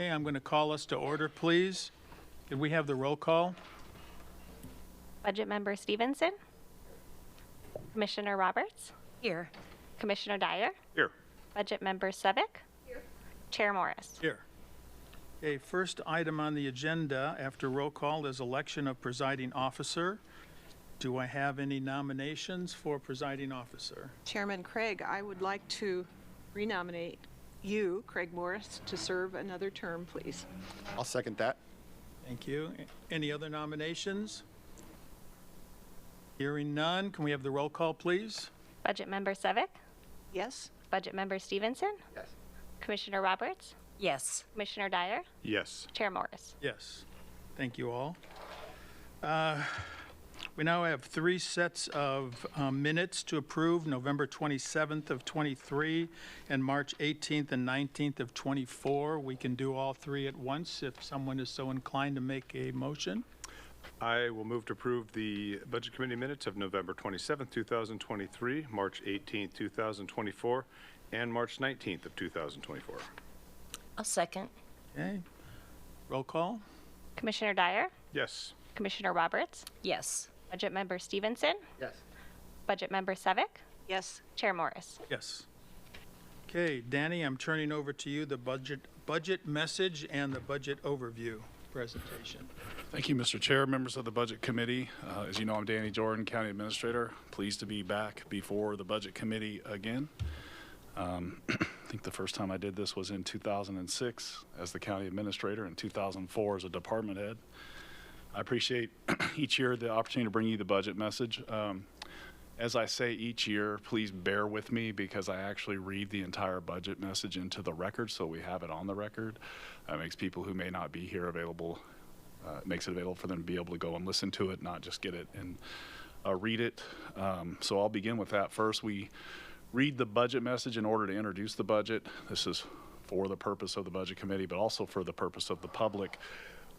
Okay, I'm going to call us to order, please. Could we have the roll call? Budget Member Stevenson. Commissioner Roberts. Here. Commissioner Dyer. Here. Budget Member Sevick. Here. Chair Morris. Here. Okay, first item on the agenda after roll call is election of presiding officer. Do I have any nominations for presiding officer? Chairman Craig, I would like to renominate you, Craig Morris, to serve another term, please. I'll second that. Thank you. Any other nominations? Hearing none, can we have the roll call, please? Budget Member Sevick. Yes? Budget Member Stevenson. Yes. Commissioner Roberts. Yes. Commissioner Dyer. Yes. Chair Morris. Yes. Thank you all. We now have 3 sets of minutes to approve, November 27th of 23 and March 18th and 19th of 24. We can do all 3 at once if someone is so inclined to make a motion. I will move to approve the Budget Committee minutes of November 27th, 2023, March 18th, 2024, and March 19th of 2024. I'll second. Okay. Roll call? Commissioner Dyer. Yes. Commissioner Roberts. Yes. Budget Member Stevenson. Yes. Budget Member Sevick. Yes. Chair Morris. Yes. Okay, Danny, I'm turning over to you the budget message and the budget overview presentation. Thank you, Mr. Chair, members of the Budget Committee. As you know, I'm Danny Jordan, County Administrator. Pleased to be back before the Budget Committee again. I think the first time I did this was in 2006 as the County Administrator and 2004 as a department head. I appreciate each year the opportunity to bring you the budget message. As I say each year, please bear with me because I actually read the entire budget message into the record, so we have it on the record. That makes people who may not be here available, makes it available for them to be able to go and listen to it, not just get it and read it. So I'll begin with that first. We read the budget message in order to introduce the budget. This is for the purpose of the Budget Committee, but also for the purpose of the public.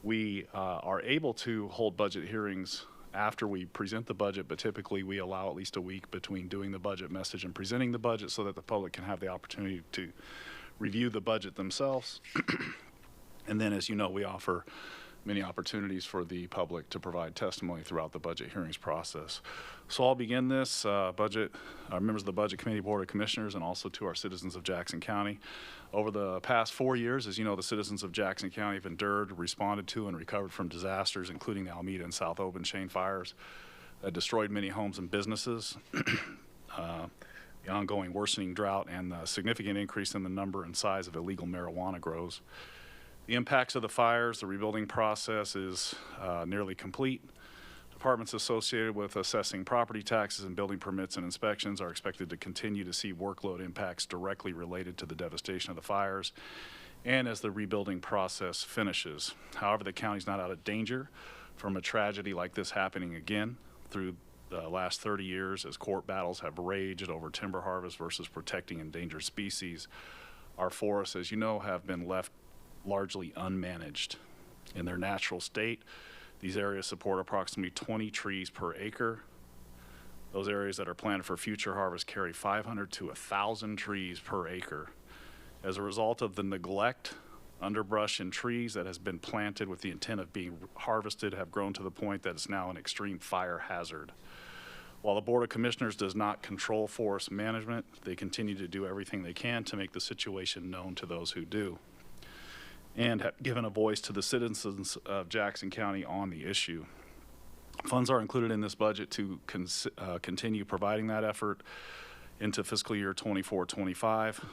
We are able to hold budget hearings after we present the budget, but typically we allow at least a week between doing the budget message and presenting the budget so that the public can have the opportunity to review the budget themselves. And then, as you know, we offer many opportunities for the public to provide testimony throughout the budget hearings process. So I'll begin this members of the Budget Committee, Board of Commissioners, and also to our citizens of Jackson County. Over the past 4 years, as you know, the citizens of Jackson County have endured, responded to, and recovered from disasters, including the Alameda and South Obenshain fires that destroyed many homes and businesses. The ongoing worsening drought and the significant increase in the number and size of illegal marijuana grows. The impacts of the fires, the rebuilding process is nearly complete. Departments associated with assessing property taxes and building permits and inspections are expected to continue to see workload impacts directly related to the devastation of the fires and as the rebuilding process finishes. However, the county's not out of danger from a tragedy like this happening again. Through the last 30 years, as court battles have raged over timber harvest versus protecting endangered species, our forests, as you know, have been left largely unmanaged. In their natural state, these areas support approximately 20 trees per acre. Those areas that are planted for future harvest carry 500 to 1,000 trees per acre. As a result of the neglect, underbrush and trees that has been planted with the intent of being harvested have grown to the point that it's now an extreme fire hazard. While the Board of Commissioners does not control forest management, they continue to do everything they can to make the situation known to those who do, and have given a voice to the citizens of Jackson County on the issue. Funds are included in this budget to continue providing that effort into fiscal year 24-25.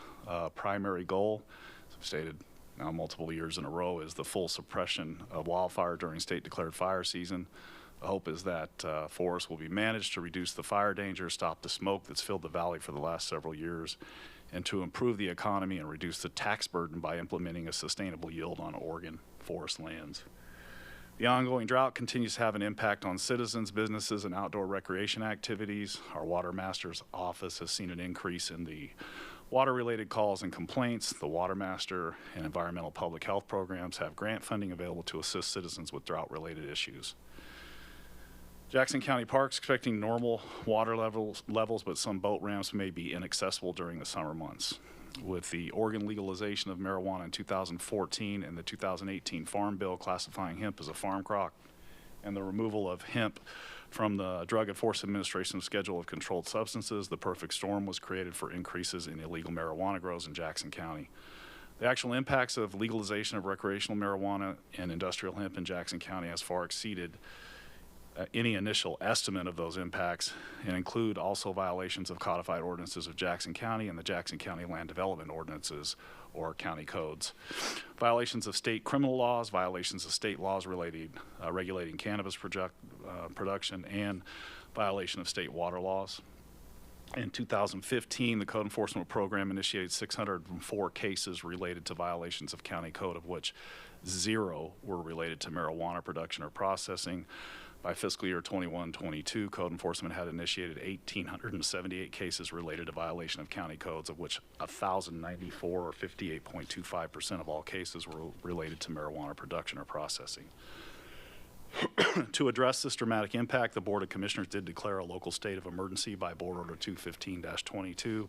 Primary goal, as I've stated now multiple years in a row, is the full suppression of wildfire during state declared fire season. The hope is that forests will be managed to reduce the fire danger, stop the smoke that's filled the valley for the last several years, and to improve the economy and reduce the tax burden by implementing a sustainable yield on Oregon forest lands. The ongoing drought continues to have an impact on citizens, businesses, and outdoor recreation activities. Our Water Master's office has seen an increase in the water-related calls and complaints. The Water Master and environmental public health programs have grant funding available to assist citizens with drought-related issues. Jackson County Parks expecting normal water levels, but some boat ramps may be inaccessible during the summer months. With the Oregon legalization of marijuana in 2014 and the 2018 Farm Bill classifying hemp as a farm crop, and the removal of hemp from the Drug Enforcement Administration's schedule of controlled substances, the perfect storm was created for increases in illegal marijuana grows in Jackson County. The actual impacts of legalization of recreational marijuana and industrial hemp in Jackson County has far exceeded any initial estimate of those impacts, and include also violations of codified ordinances of Jackson County and the Jackson County Land Development Ordinances, or county codes. Violations of state criminal laws, violations of state laws regulating cannabis production, and violation of state water laws. In 2015, the Code Enforcement Program initiated 604 cases related to violations of county code, of which 0 were related to marijuana production or processing. By fiscal year 21-22, Code Enforcement had initiated 1,878 cases related to violation of county codes, of which 1,094, or 58.25% of all cases, were related to marijuana production or processing. To address this dramatic impact, the Board of Commissioners did declare a local state of emergency by Board Order 215-22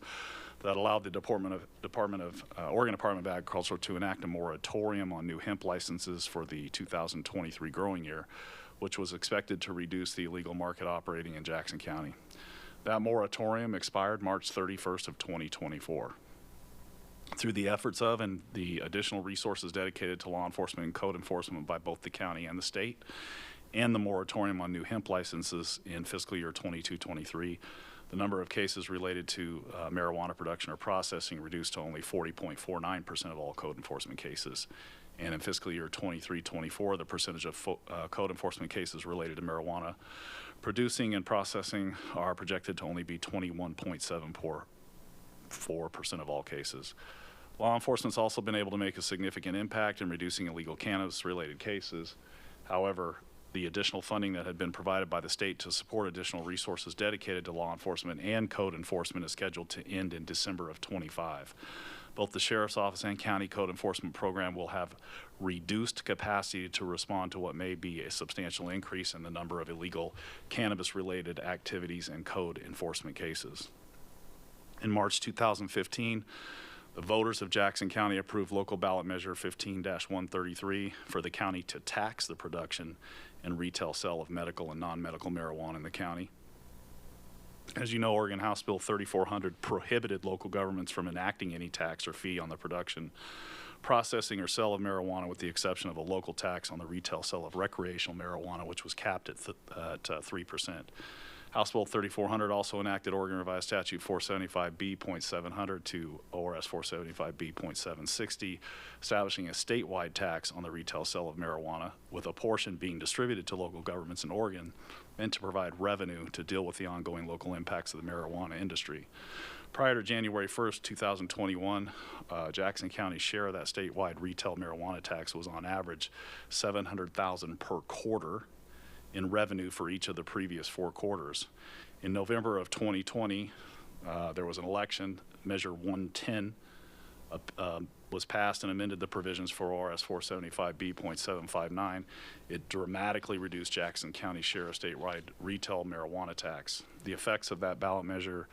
that allowed the Oregon Department of Agriculture to enact a moratorium on new hemp licenses for the 2023 growing year, which was expected to reduce the illegal market operating in Jackson County. That moratorium expired March 31st of 2024. Through the efforts of and the additional resources dedicated to law enforcement and code enforcement by both the county and the state, and the moratorium on new hemp licenses in fiscal year 22-23, the number of cases related to marijuana production or processing reduced to only 40.49% of all code enforcement cases. And in fiscal year 23-24, the percentage of code enforcement cases related to marijuana producing and processing are projected to only be 21.74% of all cases. Law enforcement's also been able to make a significant impact in reducing illegal cannabis-related cases. However, the additional funding that had been provided by the state to support additional resources dedicated to law enforcement and code enforcement is scheduled to end in December of 25. Both the Sheriff's Office and County Code Enforcement Program will have reduced capacity to respond to what may be a substantial increase in the number of illegal cannabis-related activities and code enforcement cases. In March 2015, the voters of Jackson County approved Local Ballot Measure 15-133 for the county to tax the production and retail sale of medical and non-medical marijuana in the county. As you know, Oregon House Bill 3400 prohibited local governments from enacting any tax or fee on the production, processing, or sale of marijuana, with the exception of a local tax on the retail sale of recreational marijuana, which was capped at 3%. House Bill 3400 also enacted Oregon Revised Statute 475B.700 to ORS 475B.760, establishing a statewide tax on the retail sale of marijuana, with a portion being distributed to local governments in Oregon meant to provide revenue to deal with the ongoing local impacts of the marijuana industry. Prior to January 1st, 2021, Jackson County's share of that statewide retail marijuana tax was on average $700,000 per quarter in revenue for each of the previous 4 quarters. In November of 2020, there was an election. Measure 110 was passed and amended the provisions for ORS 475B.759. It dramatically reduced Jackson County's share of statewide retail marijuana tax. The effects of that ballot measure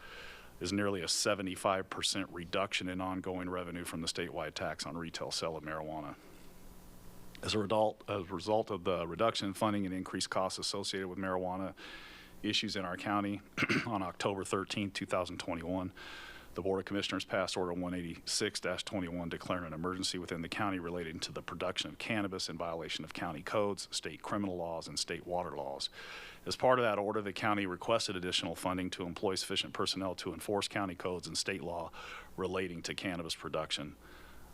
is nearly a 75% reduction in ongoing revenue from the statewide tax on retail sale of marijuana. As a result of the reduction in funding and increased costs associated with marijuana issues in our county, on October 13, 2021, the Board of Commissioners passed Order 186-21 declaring an emergency within the county relating to the production of cannabis in violation of county codes, state criminal laws, and state water laws. As part of that order, the county requested additional funding to employ sufficient personnel to enforce county codes and state law relating to cannabis production.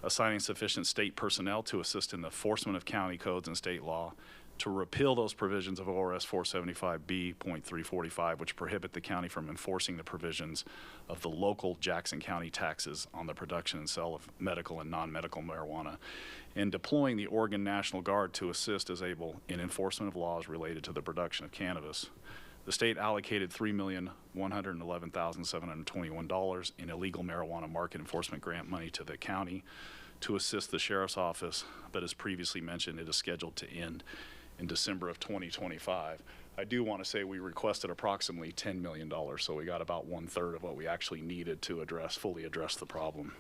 Assigning sufficient state personnel to assist in the enforcement of county codes and state law, to repeal those provisions of ORS 475B.345, which prohibit the county from enforcing the provisions of the local Jackson County taxes on the production and sale of medical and non-medical marijuana, and deploying the Oregon National Guard to assist as able in enforcement of laws related to the production of cannabis. The state allocated $3,111,721 in illegal marijuana market enforcement grant money to the county to assist the Sheriff's Office, but as previously mentioned, it is scheduled to end in December of 2025. I do want to say we requested approximately $10 million, so we got about 1/3 of what we actually needed to fully address the problem.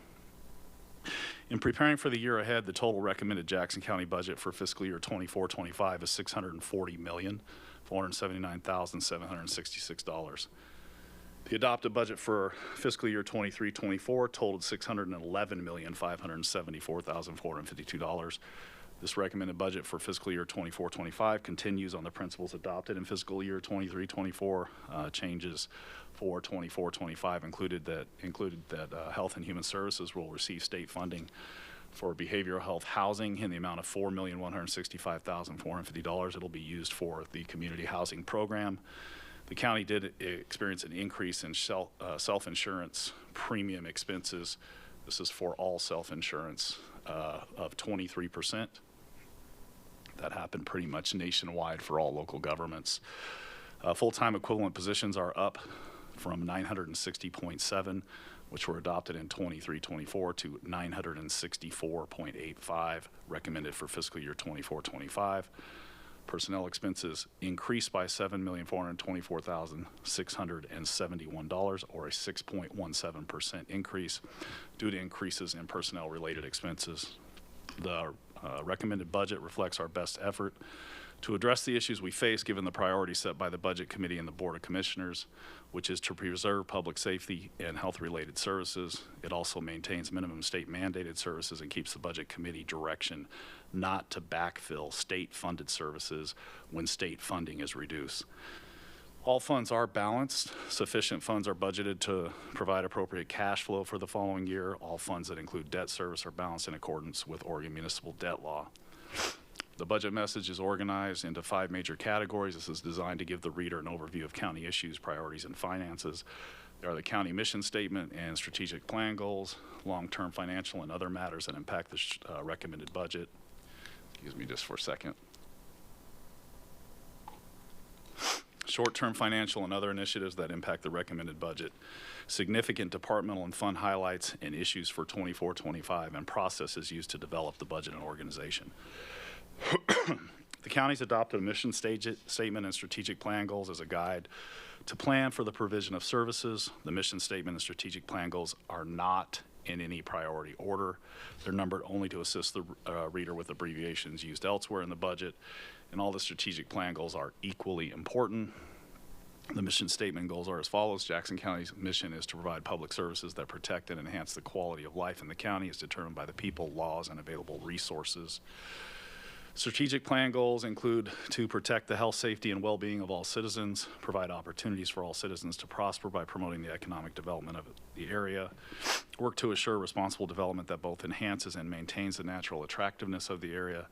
In preparing for the year ahead, the total recommended Jackson County budget for fiscal year 24-25 is $640,479,766. The adopted budget for fiscal year 23-24 totaled $611,574,452. This recommended budget for fiscal year 24-25 continues on the principles adopted in fiscal year 23-24. Changes for 24-25 included that Health and Human Services will receive state funding for behavioral health housing in the amount of $4,165,450. It'll be used for the community housing program. The county did experience an increase in self-insurance premium expenses. This is for all self-insurance of 23%. That happened pretty much nationwide for all local governments. Full-time equivalent positions are up from 960.7, which were adopted in 23-24, to 964.85 recommended for fiscal year 24-25. Personnel expenses increased by $7,424,671, or a 6.17% increase due to increases in personnel-related expenses. The recommended budget reflects our best effort to address the issues we face given the priorities set by the Budget Committee and the Board of Commissioners, which is to preserve public safety and health-related services. It also maintains minimum state mandated services and keeps the Budget Committee direction not to backfill state-funded services when state funding is reduced. All funds are balanced. Sufficient funds are budgeted to provide appropriate cash flow for the following year. All funds that include debt service are balanced in accordance with Oregon municipal debt law. The budget message is organized into 5 major categories. This is designed to give the reader an overview of county issues, priorities, and finances. There are the county mission statement and strategic plan goals, long-term financial and other matters that impact the recommended budget. Excuse me just for a second. Short-term financial and other initiatives that impact the recommended budget, significant departmental and fund highlights and issues for 24-25, and processes used to develop the budget and organization. The county's adopted a mission statement and strategic plan goals as a guide to plan for the provision of services. The mission statement and strategic plan goals are not in any priority order. They're numbered only to assist the reader with abbreviations used elsewhere in the budget, and all the strategic plan goals are equally important. The mission statement goals are as follows. Jackson County's mission is to provide public services that protect and enhance the quality of life in the county as determined by the people, laws, and available resources. Strategic plan goals include to protect the health, safety, and well-being of all citizens, provide opportunities for all citizens to prosper by promoting the economic development of the area, work to assure responsible development that both enhances and maintains the natural attractiveness of the area,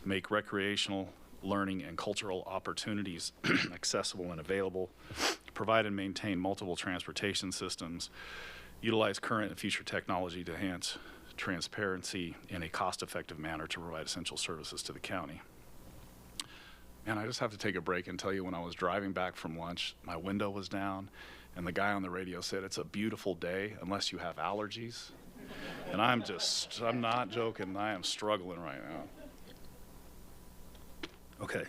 make recreational, learning, and cultural opportunities accessible and available, provide and maintain multiple transportation systems, utilize current and future technology to enhance transparency in a cost-effective manner to provide essential services to the county. And I just have to take a break and tell you, when I was driving back from lunch, my window was down, and the guy on the radio said, "It's a beautiful day unless you have allergies." And I'm not joking, I am struggling right now. Okay.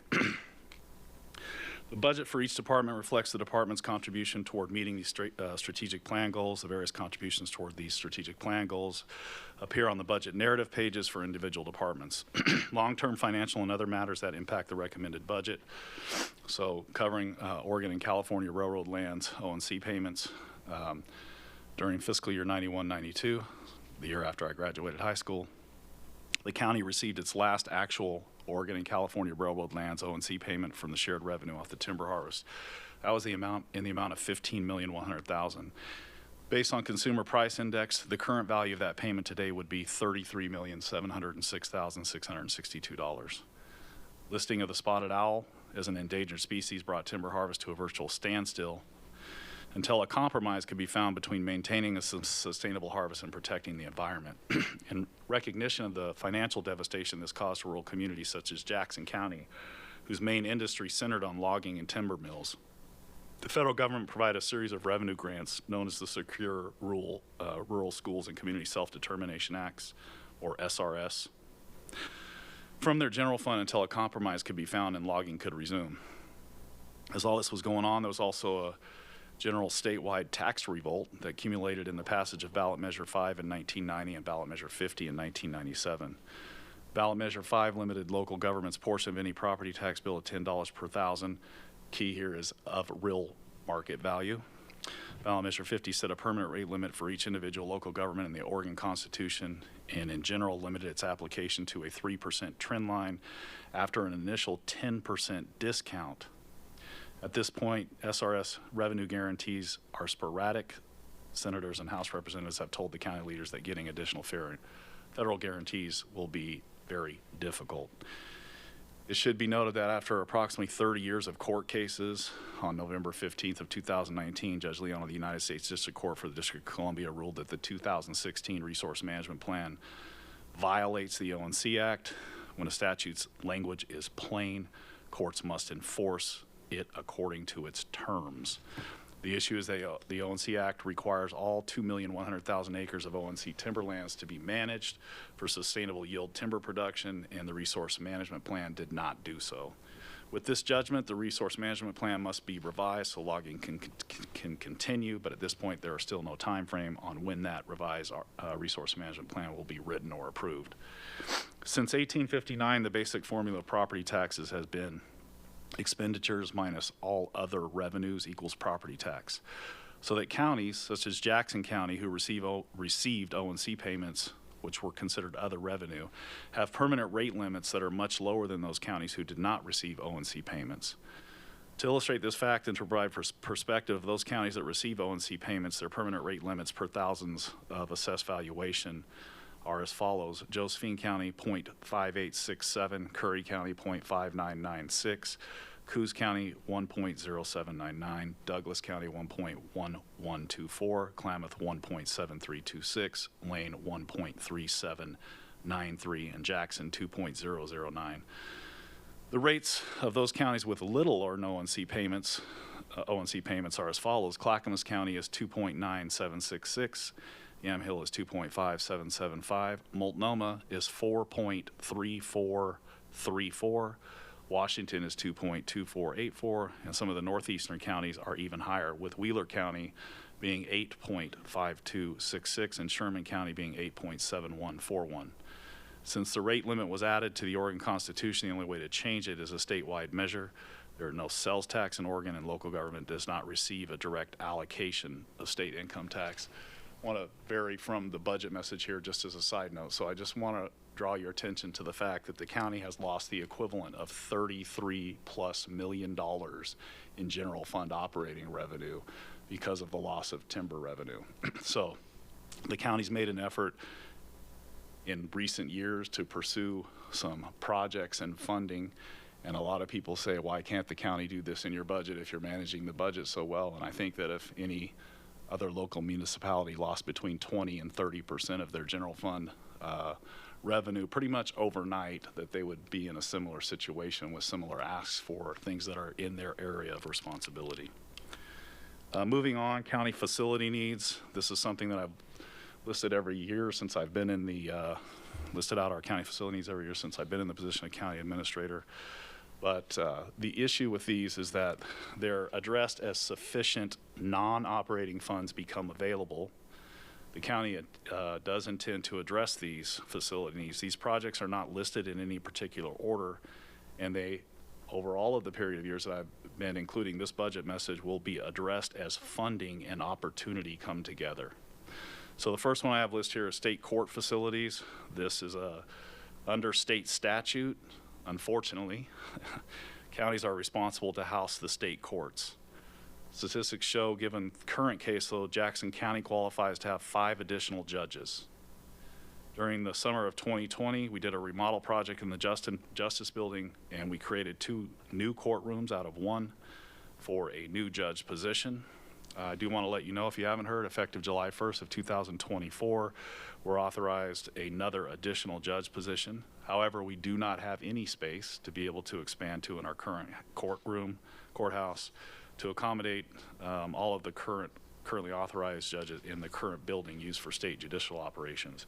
The budget for each department reflects the department's contribution toward meeting these strategic plan goals. The various contributions toward these strategic plan goals appear on the budget narrative pages for individual departments. Long-term financial and other matters that impact the recommended budget. So covering Oregon and California Railroad lands, O&C payments during fiscal year 91-92, the year after I graduated high school. The county received its last actual Oregon and California Railroad lands O&C payment from the shared revenue off the timber harvest. That was in the amount of $15,100,000. Based on Consumer Price Index, the current value of that payment today would be $33,706,662. Listing of the spotted owl as an endangered species brought timber harvest to a virtual standstill until a compromise could be found between maintaining a sustainable harvest and protecting the environment. In recognition of the financial devastation this caused rural communities such as Jackson County, whose main industry centered on logging and timber mills, the federal government provided a series of revenue grants known as the Secure Rural Schools and Community Self-Determination Acts, or SRS, from their general fund until a compromise could be found and logging could resume. As all this was going on, there was also a general statewide tax revolt that accumulated in the passage of Ballot Measure 5 in 1990 and Ballot Measure 50 in 1997. Ballot Measure 5 limited local government's portion of any property tax bill at $10 per thousand. Key here is of real market value. Ballot Measure 50 set a permanent rate limit for each individual local government in the Oregon Constitution, and in general limited its application to a 3% trend line after an initial 10% discount. At this point, SRS revenue guarantees are sporadic. Senators and House representatives have told the county leaders that getting additional federal guarantees will be very difficult. It should be noted that after approximately 30 years of court cases, on November 15th of 2019, Judge Leon of the United States District Court for the District of Columbia ruled that the 2016 Resource Management Plan violates the ONC Act. When a statute's language is plain, courts must enforce it according to its terms. The issue is that the ONC Act requires all 2,100,000 acres of ONC timberlands to be managed for sustainable yield timber production, and the Resource Management Plan did not do so. With this judgment, the Resource Management Plan must be revised so logging can continue, but at this point there is still no time frame on when that revised Resource Management Plan will be written or approved. Since 1859, the basic formula of property taxes has been expenditures minus all other revenues equals property tax. So that counties such as Jackson County, who received ONC payments, which were considered other revenue, have permanent rate limits that are much lower than those counties who did not receive ONC payments. To illustrate this fact and to provide perspective, those counties that receive ONC payments, their permanent rate limits per thousands of assessed valuation are as follows: Josephine County 0.5867, Curry County 0.5996, Coos County 1.0799, Douglas County 1.1124, Klamath 1.7326, Lane 1.3793, and Jackson 2.009. The rates of those counties with little or no ONC payments are as follows: Clackamas County is 2.9766. Yamhill is 2.5775. Multnomah is 4.3434. Washington is 2.2484. And some of the northeastern counties are even higher, with Wheeler County being 8.5266 and Sherman County being 8.7141. Since the rate limit was added to the Oregon Constitution, the only way to change it is a statewide measure. There are no sales tax in Oregon, and local government does not receive a direct allocation of state income tax. I want to vary from the budget message here just as a side note. So I just want to draw your attention to the fact that the county has lost the equivalent of $33+ million in general fund operating revenue because of the loss of timber revenue. So the county's made an effort in recent years to pursue some projects and funding. And a lot of people say, why can't the county do this in your budget if you're managing the budget so well? And I think that if any other local municipality lost between 20 and 30% of their general fund revenue pretty much overnight, that they would be in a similar situation with similar asks for things that are in their area of responsibility. Moving on, county facility needs. This is something that I've listed every year since I've been in the, listed out our county facility needs every year since I've been in the position of county administrator. But the issue with these is that they're addressed as sufficient non-operating funds become available. The county does intend to address these facility needs. These projects are not listed in any particular order, and they, over all of the period of years that I've been including this budget message, will be addressed as funding and opportunity come together. So the first one I have listed here is state court facilities. This is under state statute. Unfortunately, counties are responsible to house the state courts. Statistics show, given current caseload, Jackson County qualifies to have 5 additional judges. During the summer of 2020, we did a remodel project in the Justice Building, and we created 2 new courtrooms out of 1 for a new judge position. I do want to let you know, if you haven't heard, effective July 1st of 2024, we're authorized another additional judge position. However, we do not have any space to be able to expand to in our current courthouse to accommodate all of the currently authorized judges in the current building used for state judicial operations.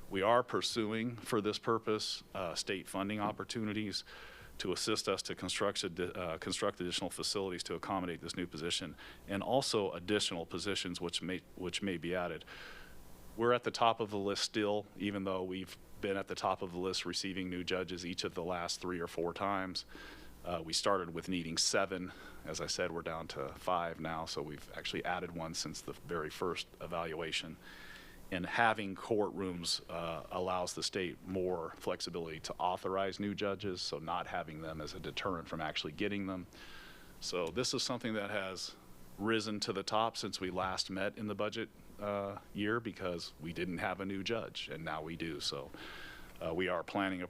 We are pursuing, for this purpose, state funding opportunities to assist us to construct additional facilities to accommodate this new position, and also additional positions which may be added. We're at the top of the list still, even though we've been at the top of the list receiving new judges each of the last 3 or 4 times. We started with needing 7. As I said, we're down to 5 now, so we've actually added 1 since the very first evaluation. And having courtrooms allows the state more flexibility to authorize new judges, so not having them as a deterrent from actually getting them. So this is something that has risen to the top since we last met in the budget year, because we didn't have a new judge, and now we do. So we are planning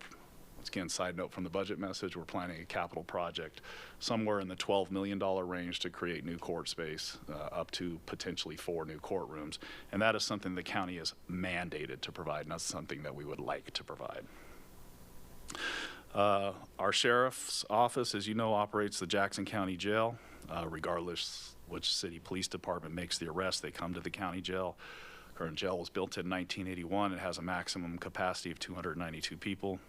once again, side note from the budget message, we're planning a capital project somewhere in the $12 million range to create new court space, up to potentially 4 new courtrooms. And that is something the county is mandated to provide, not something that we would like to provide. Our sheriff's office, as you know, operates the Jackson County Jail. Regardless which city police department makes the arrest, they come to the county jail. Current jail was built in 1981. It has a maximum capacity of 292 people.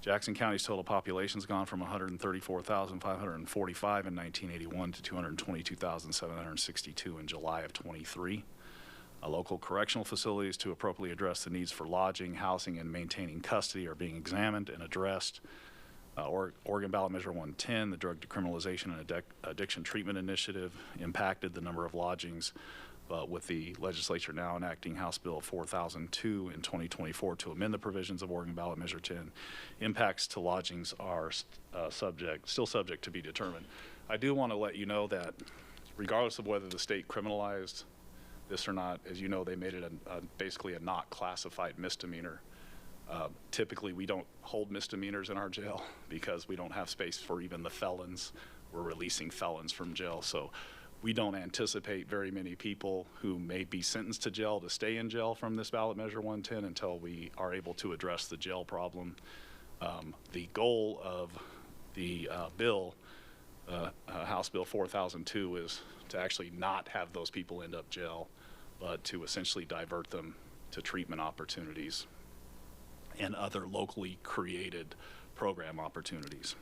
Jackson County's total population has gone from 134,545 in 1981 to 222,762 in July of 23. Local correctional facilities to appropriately address the needs for lodging, housing, and maintaining custody are being examined and addressed. Oregon Ballot Measure 110, the Drug Decriminalization and Addiction Treatment Initiative, impacted the number of lodgings, but with the legislature now enacting House Bill 4002 in 2024 to amend the provisions of Oregon Ballot Measure 10, impacts to lodgings are still subject to be determined. I do want to let you know that regardless of whether the state criminalized this or not, as you know, they made it basically a not classified misdemeanor. Typically, we don't hold misdemeanors in our jail because we don't have space for even the felons. We're releasing felons from jail. So we don't anticipate very many people who may be sentenced to jail to stay in jail from this Ballot Measure 110 until we are able to address the jail problem. The goal of the bill, House Bill 4002, is to actually not have those people end up jail, but to essentially divert them to treatment opportunities and other locally created program opportunities.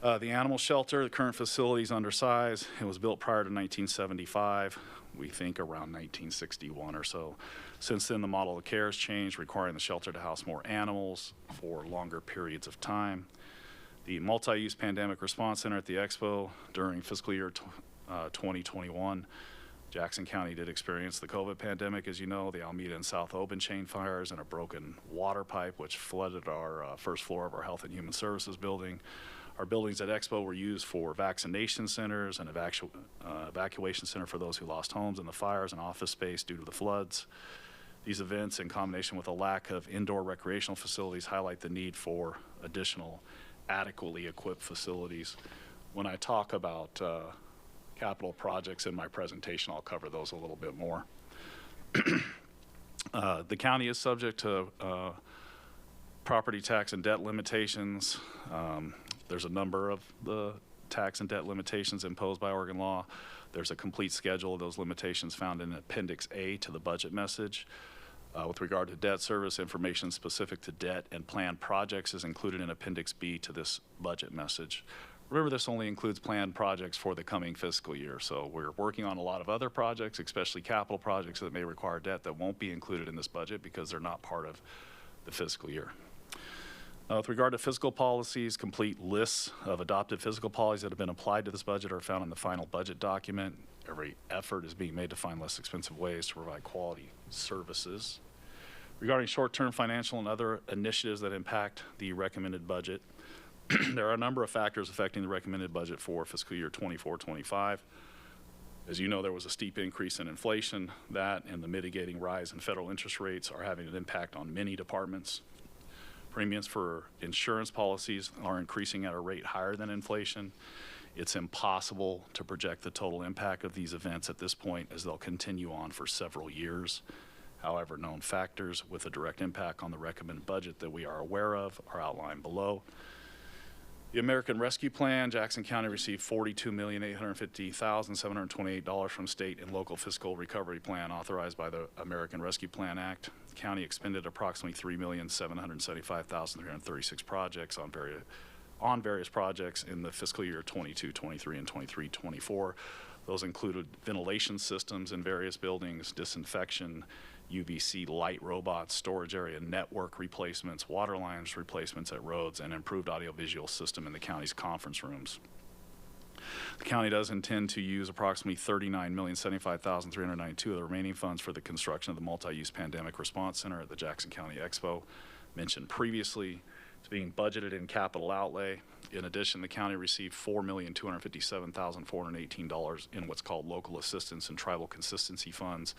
The animal shelter, the current facility is undersized. It was built prior to 1975. We think around 1961 or so. Since then, the model of care has changed, requiring the shelter to house more animals for longer periods of time. The multi-use pandemic response center at the Expo during fiscal year 2021, Jackson County did experience the COVID pandemic, as you know, the Alameda and South Oban chain fires and a broken water pipe, which flooded our first floor of our Health and Human Services building. Our buildings at Expo were used for vaccination centers, and evacuation center for those who lost homes in the fires, and office space due to the floods. These events, in combination with a lack of indoor recreational facilities, highlight the need for additional adequately equipped facilities. When I talk about capital projects in my presentation, I'll cover those a little bit more. The county is subject to property tax and debt limitations. There's a number of the tax and debt limitations imposed by Oregon law. There's a complete schedule of those limitations found in Appendix A to the budget message. With regard to debt service, information specific to debt and planned projects is included in Appendix B to this budget message. Remember, this only includes planned projects for the coming fiscal year, so we're working on a lot of other projects, especially capital projects that may require debt that won't be included in this budget because they're not part of the fiscal year. With regard to fiscal policies, complete lists of adopted fiscal policies that have been applied to this budget are found in the final budget document. Every effort is being made to find less expensive ways to provide quality services. Regarding short-term financial and other initiatives that impact the recommended budget, there are a number of factors affecting the recommended budget for fiscal year 24-25. As you know, there was a steep increase in inflation. That and the mitigating rise in federal interest rates are having an impact on many departments. Premiums for insurance policies are increasing at a rate higher than inflation. It's impossible to project the total impact of these events at this point, as they'll continue on for several years. However, known factors with a direct impact on the recommended budget that we are aware of are outlined below. The American Rescue Plan, Jackson County received $42,850,728 from state and local fiscal recovery plan authorized by the American Rescue Plan Act. The county expended approximately $3,775,336 projects on various projects in the fiscal year 22, 23, and 23, 24. Those included ventilation systems in various buildings, disinfection, UVC light robots, storage area network replacements, water lines replacements at roads, and improved audiovisual system in the county's conference rooms. The county does intend to use approximately $39,075,392 of the remaining funds for the construction of the multi-use pandemic response center at the Jackson County Expo. Mentioned previously, it's being budgeted in capital outlay. In addition, the county received $4,257,418 in what's called local assistance and tribal consistency funds.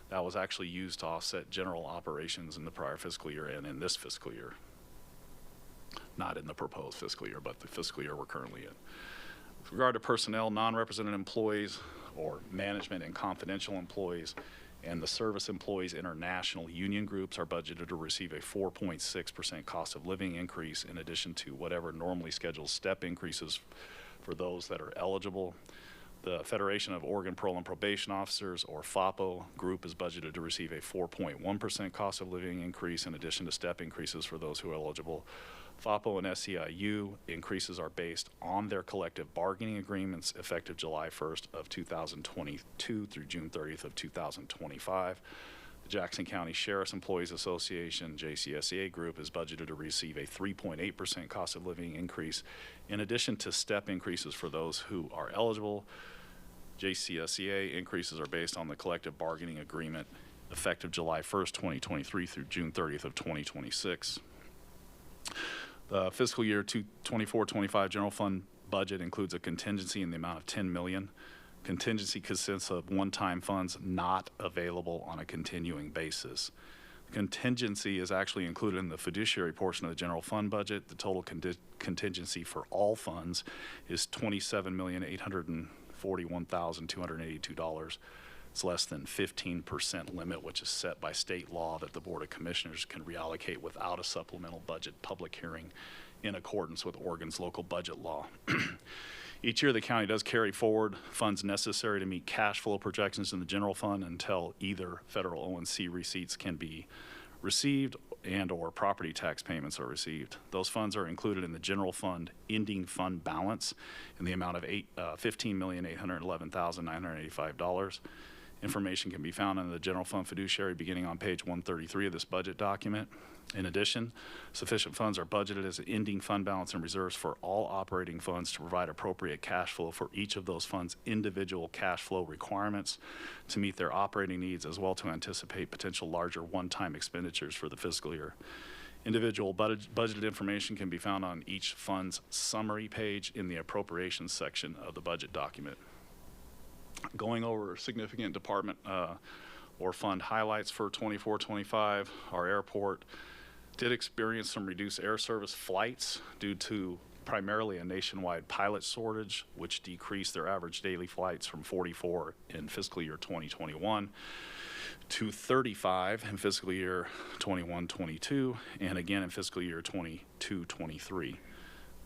That was actually used to offset general operations in the prior fiscal year and in this fiscal year. Not in the proposed fiscal year, but the fiscal year we're currently in. With regard to personnel, non-represented employees or management and confidential employees and the service employees international union groups are budgeted to receive a 4.6% cost of living increase in addition to whatever normally scheduled step increases for those that are eligible. The Federation of Oregon Parole and Probation Officers, or FOPO, group is budgeted to receive a 4.1% cost of living increase in addition to step increases for those who are eligible. FOPO and SEIU increases are based on their collective bargaining agreements effective July 1st of 2022 through June 30th of 2025. The Jackson County Sheriff's Employees Association, JCSEA group, is budgeted to receive a 3.8% cost of living increase in addition to step increases for those who are eligible. JCSEA increases are based on the collective bargaining agreement effective July 1st, 2023 through June 30th of 2026. The fiscal year 24-25 general fund budget includes a contingency in the amount of $10 million. Contingency consists of one-time funds not available on a continuing basis. Contingency is actually included in the fiduciary portion of the general fund budget. The total contingency for all funds is $27,841,282. It's less than 15% limit, which is set by state law that the Board of Commissioners can reallocate without a supplemental budget public hearing in accordance with Oregon's local budget law. Each year, the county does carry forward funds necessary to meet cash flow projections in the general fund until either federal O&C receipts can be received and or property tax payments are received. Those funds are included in the general fund ending fund balance in the amount of $15,811,985. Information can be found in the general fund fiduciary beginning on page 133 of this budget document. In addition, sufficient funds are budgeted as an ending fund balance and reserves for all operating funds to provide appropriate cash flow for each of those funds' individual cash flow requirements to meet their operating needs, as well to anticipate potential larger one-time expenditures for the fiscal year. Individual budgeted information can be found on each fund's summary page in the appropriations section of the budget document. Going over significant department or fund highlights for 24-25, our airport did experience some reduced air service flights due to primarily a nationwide pilot shortage, which decreased their average daily flights from 44 in fiscal year 2021 to 35 in fiscal year 21-22, and again in fiscal year 22-23.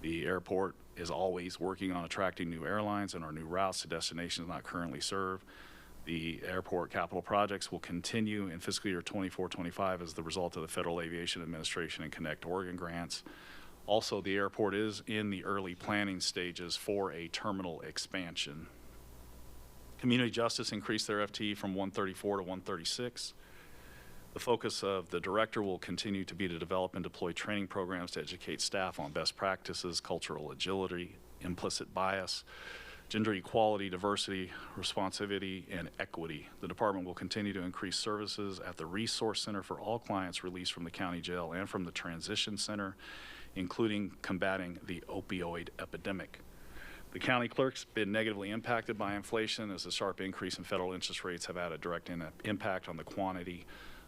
The airport is always working on attracting new airlines and our new routes to destinations not currently served. The airport capital projects will continue in fiscal year 24-25 as the result of the Federal Aviation Administration and Connect Oregon grants. Also, the airport is in the early planning stages for a terminal expansion. Community Justice increased their FTE from 134 to 136. The focus of the director will continue to be to develop and deploy training programs to educate staff on best practices, cultural agility, implicit bias, gender equality, diversity, responsivity, and equity. The department will continue to increase services at the Resource Center for all clients released from the county jail and from the Transition Center, including combating the opioid epidemic. The county clerk's been negatively impacted by inflation as the sharp increase in federal interest rates have had a direct impact on the quantity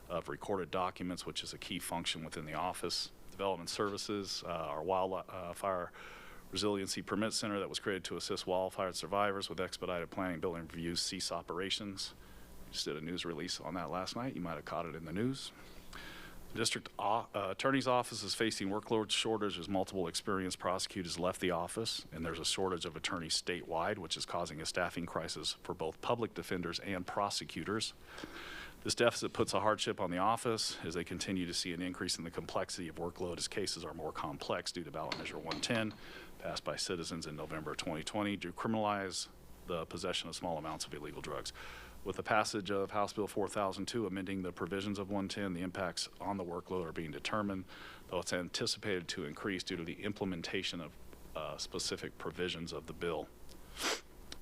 of recorded documents, which is a key function within the office. Development services, our wildfire resiliency permit center that was created to assist wildfire survivors with expedited planning, building reviews, cease operations. Just did a news release on that last night. You might have caught it in the news. District Attorney's Office is facing workload shortage as multiple experienced prosecutors left the office, and there's a shortage of attorneys statewide, which is causing a staffing crisis for both public defenders and prosecutors. This deficit puts a hardship on the office as they continue to see an increase in the complexity of workload as cases are more complex due to ballot measure 110, passed by citizens in November 2020, to criminalize the possession of small amounts of illegal drugs. With the passage of House Bill 4002 amending the provisions of 110, the impacts on the workload are being determined, though it's anticipated to increase due to the implementation of specific provisions of the bill.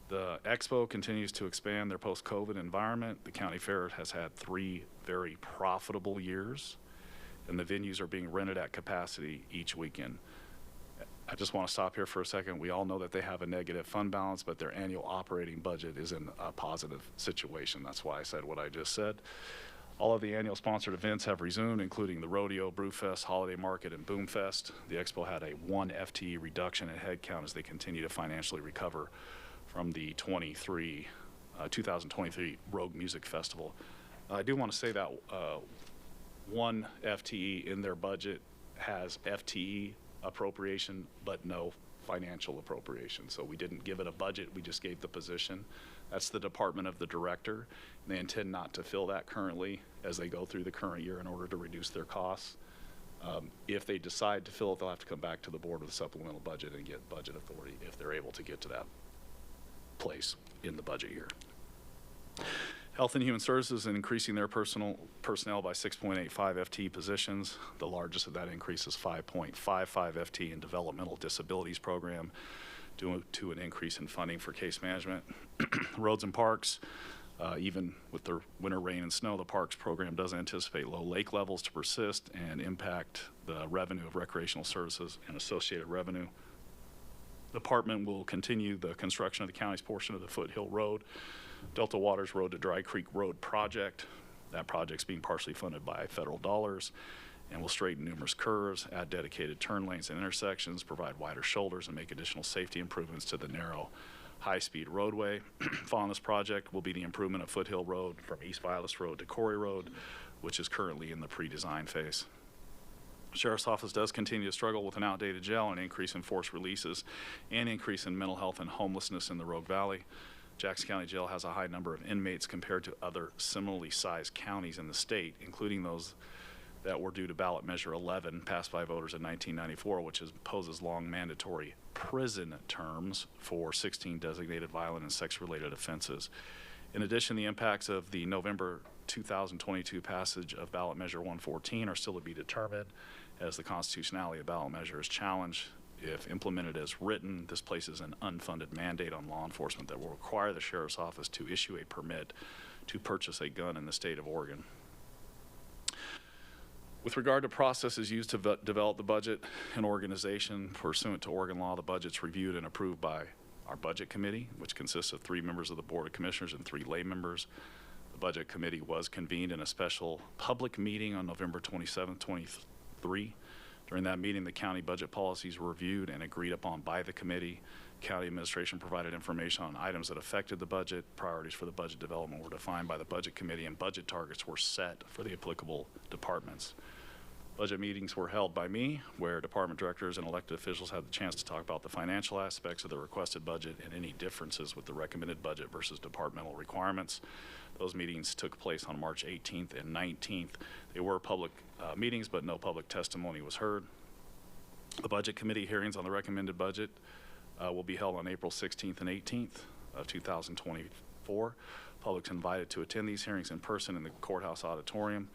The Expo continues to expand their post-COVID environment. The county fair has had 3 very profitable years, and the venues are being rented at capacity each weekend. I just want to stop here for a second. We all know that they have a negative fund balance, but their annual operating budget is in a positive situation. That's why I said what I just said. All of the annual sponsored events have resumed, including the Rodeo, Brewfest, Holiday Market, and Boomfest. The Expo had a 1 FTE reduction in headcount as they continue to financially recover from the 2023 Rogue Music Festival. I do want to say that 1 FTE in their budget has FTE appropriation, but no financial appropriation. So we didn't give it a budget, we just gave the position. That's the department of the director. And they intend not to fill that currently as they go through the current year in order to reduce their costs. If they decide to fill it, they'll have to come back to the board with a supplemental budget and get budget authority if they're able to get to that place in the budget year. Health and Human Services is increasing their personnel by 6.85 FTE positions. The largest of that increase is 5.55 FTE in Developmental Disabilities Program due to an increase in funding for case management. Roads and Parks, even with the winter rain and snow, the Parks program does anticipate low lake levels to persist and impact the revenue of recreational services and associated revenue. The department will continue the construction of the county's portion of the Foothill Road, Delta Waters Road to Dry Creek Road project. That project's being partially funded by federal dollars and will straighten numerous curves, add dedicated turn lanes and intersections, provide wider shoulders, and make additional safety improvements to the narrow high-speed roadway. Following this project will be the improvement of Foothill Road from East Vilas Road to Corey Road, which is currently in the pre-design phase. Sheriff's Office does continue to struggle with an outdated jail, an increase in forced releases, and increase in mental health and homelessness in the Rogue Valley. Jackson County Jail has a high number of inmates compared to other similarly sized counties in the state, including those that were due to ballot measure 11 passed by voters in 1994, which imposes long mandatory prison terms for 16 designated violent and sex-related offenses. In addition, the impacts of the November 2022 passage of ballot measure 114 are still to be determined, as the constitutionality of ballot measure is challenged. If implemented as written, this places an unfunded mandate on law enforcement that will require the Sheriff's Office to issue a permit to purchase a gun in the state of Oregon. With regard to processes used to develop the budget and organization pursuant to Oregon law, the budget's reviewed and approved by our Budget Committee, which consists of 3 members of the Board of Commissioners and 3 lay members. The Budget Committee was convened in a special public meeting on November 27, 2023. During that meeting, the county budget policies were reviewed and agreed upon by the committee. County administration provided information on items that affected the budget. Priorities for the budget development were defined by the Budget Committee, and budget targets were set for the applicable departments. Budget meetings were held by me, where department directors and elected officials had the chance to talk about the financial aspects of the requested budget and any differences with the recommended budget versus departmental requirements. Those meetings took place on March 18th and 19th. They were public meetings, but no public testimony was heard. The Budget Committee hearings on the recommended budget will be held on April 16th and 18th of 2024. Public's invited to attend these hearings in person in the courthouse auditorium.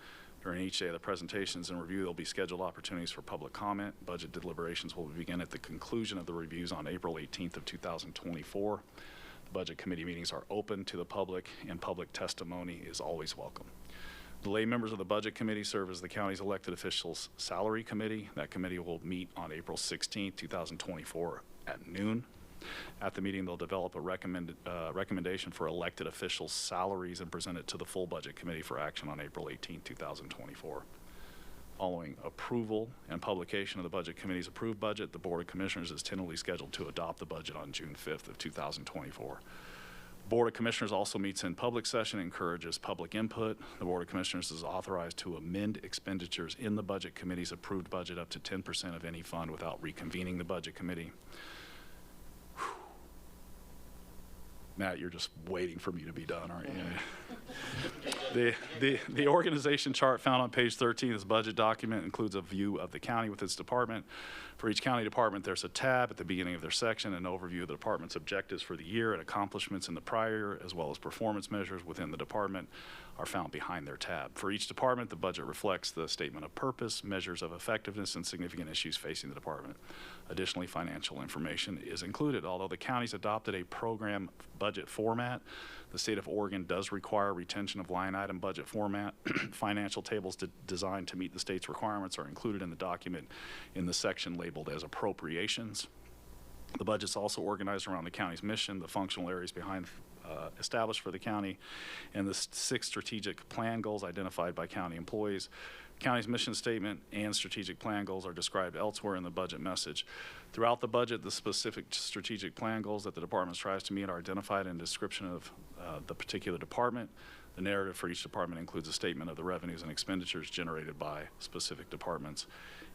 During each day of the presentations and review, there will be scheduled opportunities for public comment. Budget deliberations will begin at the conclusion of the reviews on April 18th of 2024. The Budget Committee meetings are open to the public, and public testimony is always welcome. The lay members of the Budget Committee serve as the county's elected officials' salary committee. That committee will meet on April 16th, 2024 at noon. At the meeting, they'll develop a recommendation for elected officials' salaries and present it to the full Budget Committee for action on April 18, 2024. Following approval and publication of the Budget Committee's approved budget, the Board of Commissioners is tentatively scheduled to adopt the budget on June 5th of 2024. The Board of Commissioners also meets in public session, encourages public input. The Board of Commissioners is authorized to amend expenditures in the Budget Committee's approved budget up to 10% of any fund without reconvening the Budget Committee. Whew. Matt, you're just waiting for me to be done, aren't you? The organization chart found on page 13 of this budget document includes a view of the county with its department. For each county department, there's a tab at the beginning of their section, an overview of the department's objectives for the year and accomplishments in the prior year, as well as performance measures within the department are found behind their tab. For each department, the budget reflects the statement of purpose, measures of effectiveness, and significant issues facing the department. Additionally, financial information is included. Although the counties adopted a program budget format, the state of Oregon does require retention of line item budget format. Financial tables designed to meet the state's requirements are included in the document in the section labeled as appropriations. The budget's also organized around the county's mission, the functional areas behind established for the county, and the 6 strategic plan goals identified by county employees. County's mission statement and strategic plan goals are described elsewhere in the budget message. Throughout the budget, the specific strategic plan goals that the department tries to meet are identified in a description of the particular department. The narrative for each department includes a statement of the revenues and expenditures generated by specific departments.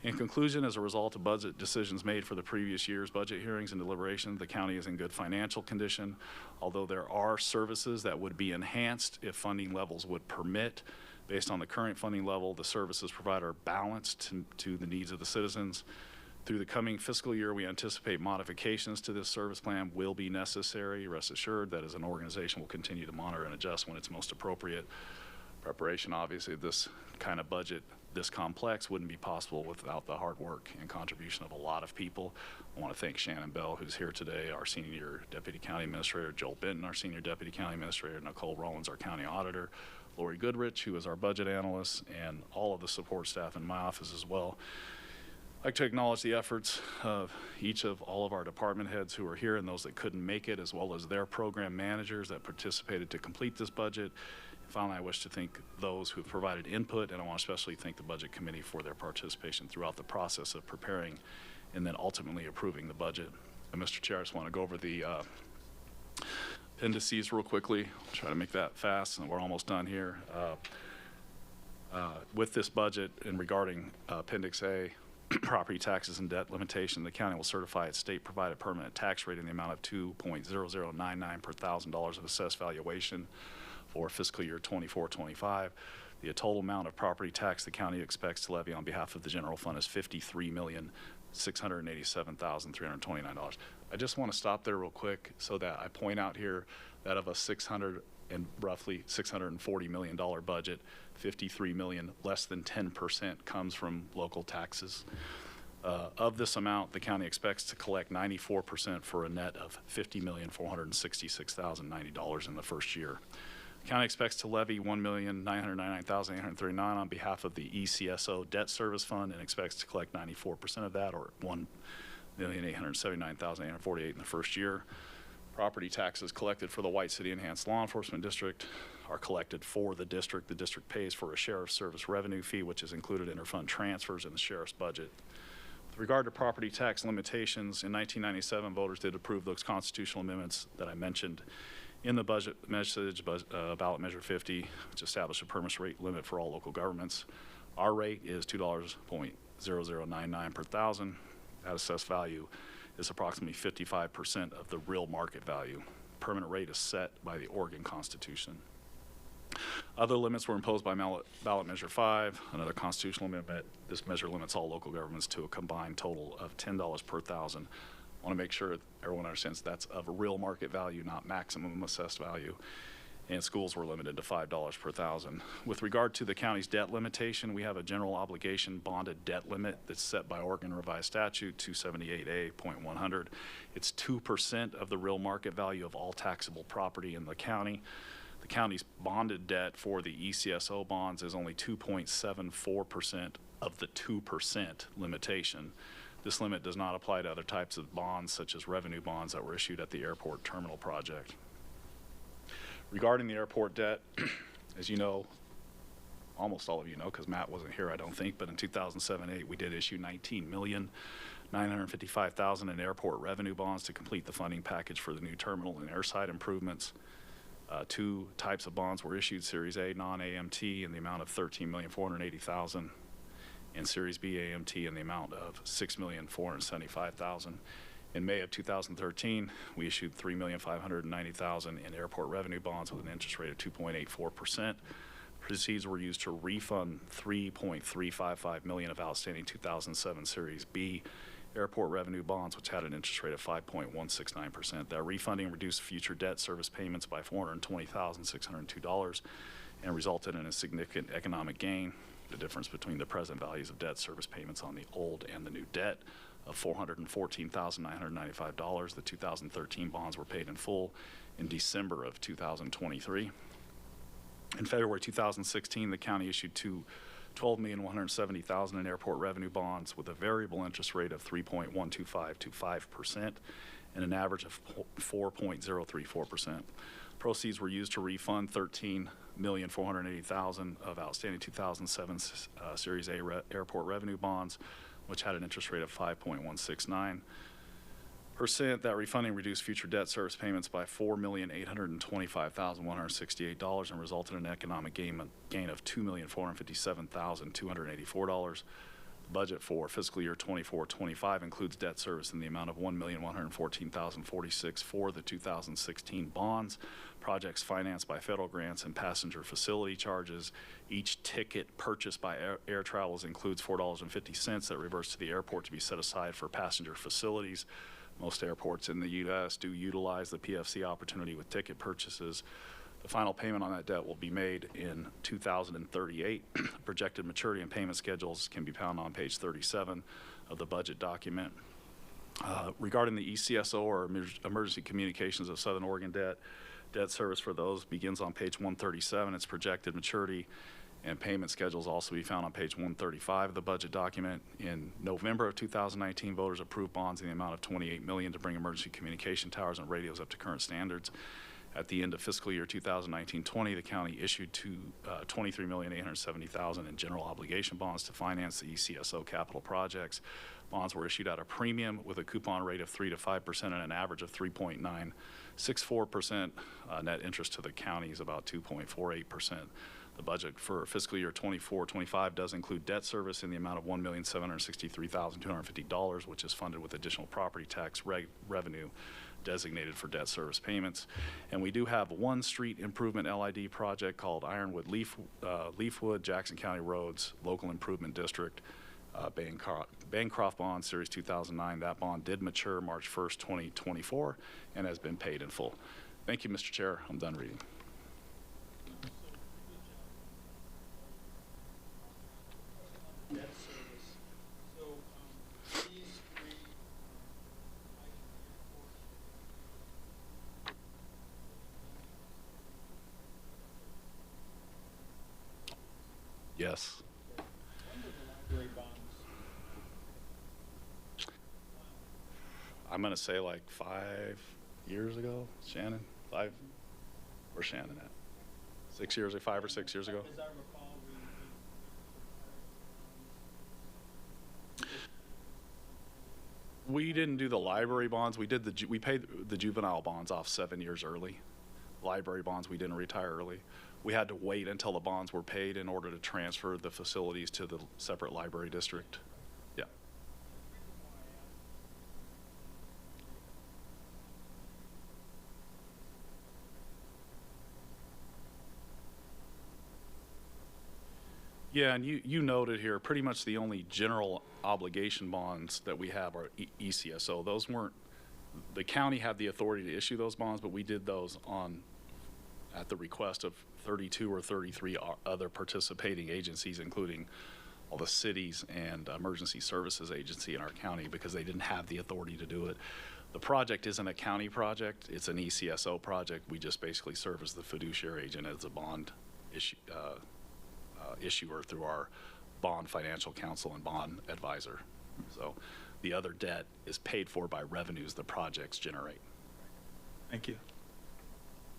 In conclusion, as a result of budget decisions made for the previous year's budget hearings and deliberations, the county is in good financial condition. Although there are services that would be enhanced if funding levels would permit, based on the current funding level, the services provided are balanced to the needs of the citizens. Through the coming fiscal year, we anticipate modifications to this service plan will be necessary. Rest assured that as an organization, we'll continue to monitor and adjust when it's most appropriate. Preparation, obviously, of this kind of budget this complex wouldn't be possible without the hard work and contribution of a lot of people. I want to thank Shannon Bell, who's here today, our Senior Deputy County Administrator, Joel Benton, our Senior Deputy County Administrator, Nicole Rollins, our County Auditor, Lori Goodrich, who is our budget analyst, and all of the support staff in my office as well. I'd like to acknowledge the efforts of each of all of our department heads who are here and those that couldn't make it, as well as their program managers that participated to complete this budget. Finally, I wish to thank those who have provided input, and I want to especially thank the Budget Committee for their participation throughout the process of preparing and then ultimately approving the budget. And Mr. Chair, I just want to go over the appendices real quickly. I'll try to make that fast, and we're almost done here. With this budget and regarding Appendix A, property taxes and debt limitation, the county will certify its state-provided permanent tax rate in the amount of $2.0099 per $1,000 of assessed valuation for fiscal year 24-25. The total amount of property tax the county expects to levy on behalf of the general fund is $53,687,329. I just want to stop there real quick so that I point out here that of a roughly $640 million budget, 53 million, less than 10% comes from local taxes. Of this amount, the county expects to collect 94% for a net of $50,466,090 in the first year. The county expects to levy $1,999,839 on behalf of the ECSO Debt Service Fund and expects to collect 94% of that, or $1,879,848 in the first year. Property taxes collected for the White City Enhanced Law Enforcement District are collected for the district. The district pays for a sheriff's service revenue fee, which is included in interfund transfers in the sheriff's budget. With regard to property tax limitations, in 1997, voters did approve those constitutional amendments that I mentioned in the budget message, ballot measure 50, which established a permanent rate limit for all local governments. Our rate is $2.0099 per thousand. That assessed value is approximately 55% of the real market value. Permanent rate is set by the Oregon Constitution. Other limits were imposed by ballot measure 5, another constitutional amendment. This measure limits all local governments to a combined total of $10 per thousand. I want to make sure everyone understands that's of a real market value, not maximum assessed value. And schools were limited to $5 per thousand. With regard to the county's debt limitation, we have a general obligation bonded debt limit that's set by Oregon Revised Statute 278A.100. It's 2% of the real market value of all taxable property in the county. The county's bonded debt for the ECSO bonds is only 2.74% of the 2% limitation. This limit does not apply to other types of bonds, such as revenue bonds that were issued at the airport terminal project. Regarding the airport debt, as you know, almost all of you know, because Matt wasn't here, I don't think, but in 2007-8, we did issue $19,955,000 in airport revenue bonds to complete the funding package for the new terminal and airside improvements. Two types of bonds were issued: Series A non-AMT in the amount of $13,480,000, and Series B AMT in the amount of $6,475,000. In May of 2013, we issued $3,590,000 in airport revenue bonds with an interest rate of 2.84%. Proceeds were used to refund $3.355 million of outstanding 2007 Series B airport revenue bonds, which had an interest rate of 5.169%. That refunding reduced future debt service payments by $420,602 and resulted in a significant economic gain. The difference between the present values of debt service payments on the old and the new debt of $414,995. The 2013 bonds were paid in full in December of 2023. In February 2016, the county issued $12,170,000 in airport revenue bonds with a variable interest rate of 3.12525% and an average of 4.034%. Proceeds were used to refund $13,480,000 of outstanding 2007 Series A airport revenue bonds, which had an interest rate of 5.169%. That refunding reduced future debt service payments by $4,825,168 and resulted in an economic gain of $2,457,284. The budget for fiscal year 24-25 includes debt service in the amount of $1,114,046 for the 2016 bonds, projects financed by federal grants, and passenger facility charges. Each ticket purchased by Air Travels includes $4.50 that reverts to the airport to be set aside for passenger facilities. Most airports in the U.S. do utilize the PFC opportunity with ticket purchases. The final payment on that debt will be made in 2038. Projected maturity and payment schedules can be found on page 37 of the budget document. Regarding the ECSO, or Emergency Communications of Southern Oregon debt service for those begins on page 137. Its projected maturity and payment schedules also be found on page 135 of the budget document. In November of 2019, voters approved bonds in the amount of $28 million to bring emergency communication towers and radios up to current standards. At the end of fiscal year 2019-20, the county issued $23,870,000 in general obligation bonds to finance the ECSO capital projects. Bonds were issued at a premium with a coupon rate of 3 to 5% and an average of 3.964%. Net interest to the county is about 2.48%. The budget for fiscal year 24-25 does include debt service in the amount of $1,763,250, which is funded with additional property tax revenue designated for debt service payments. And we do have one street improvement LID project called Ironwood Leafwood, Jackson County Roads, Local Improvement District, Bancroft Bond, Series 2009. That bond did mature March 1st, 2024, and has been paid in full. Thank you, Mr. Chair. I'm done reading. Debt service. So these three Yes. when were the library bonds? I'm going to say like 5 years ago, Shannon. 5? Where's Shannon at? 6 years, 5 or 6 years ago? As I recall, We didn't do the library bonds. We did we paid the juvenile bonds off 7 years early. Library bonds, we didn't retire early. We had to wait until the bonds were paid in order to transfer the facilities to the separate library district. Yeah. Yeah, and you noted here, pretty much the only general obligation bonds that we have are ECSO. Those weren't, the county had the authority to issue those bonds, but we did those at the request of 32 or 33 other participating agencies, including all the cities and emergency services agency in our county, because they didn't have the authority to do it. The project isn't a county project, it's an ECSO project. We just basically serve as the fiduciary agent as a bond issuer through our bond financial counsel and bond advisor. So the other debt is paid for by revenues the projects generate. Thank you.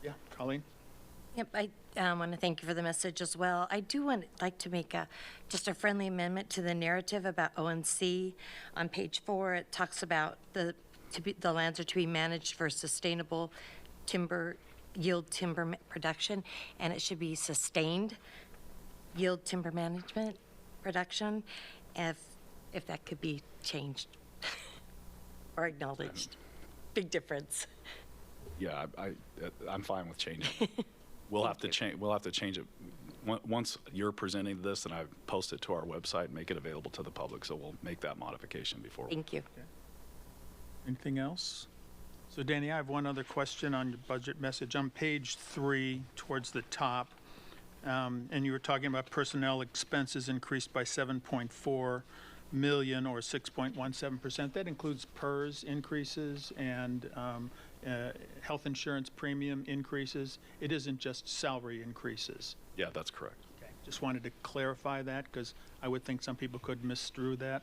Yeah, Colleen? Yep, I want to thank you for the message as well. I do like to make just a friendly amendment to the narrative about ONC. On page 4, it talks about the lands are to be managed for sustainable timber yield timber production, and it should be sustained yield timber management production, if that could be changed or acknowledged. Big difference. Yeah, I'm fine with changing it. We'll have to change it. Once you're presenting this, then I post it to our website and make it available to the public, so we'll make that modification before. Thank you. Anything else? So Danny, I have one other question on your budget message. On page 3, towards the top, and you were talking about personnel expenses increased by 7.4 million or 6.17%. That includes PERS increases and health insurance premium increases. It isn't just salary increases. Yeah, that's correct. Okay. Just wanted to clarify that because I would think some people could misconstrue that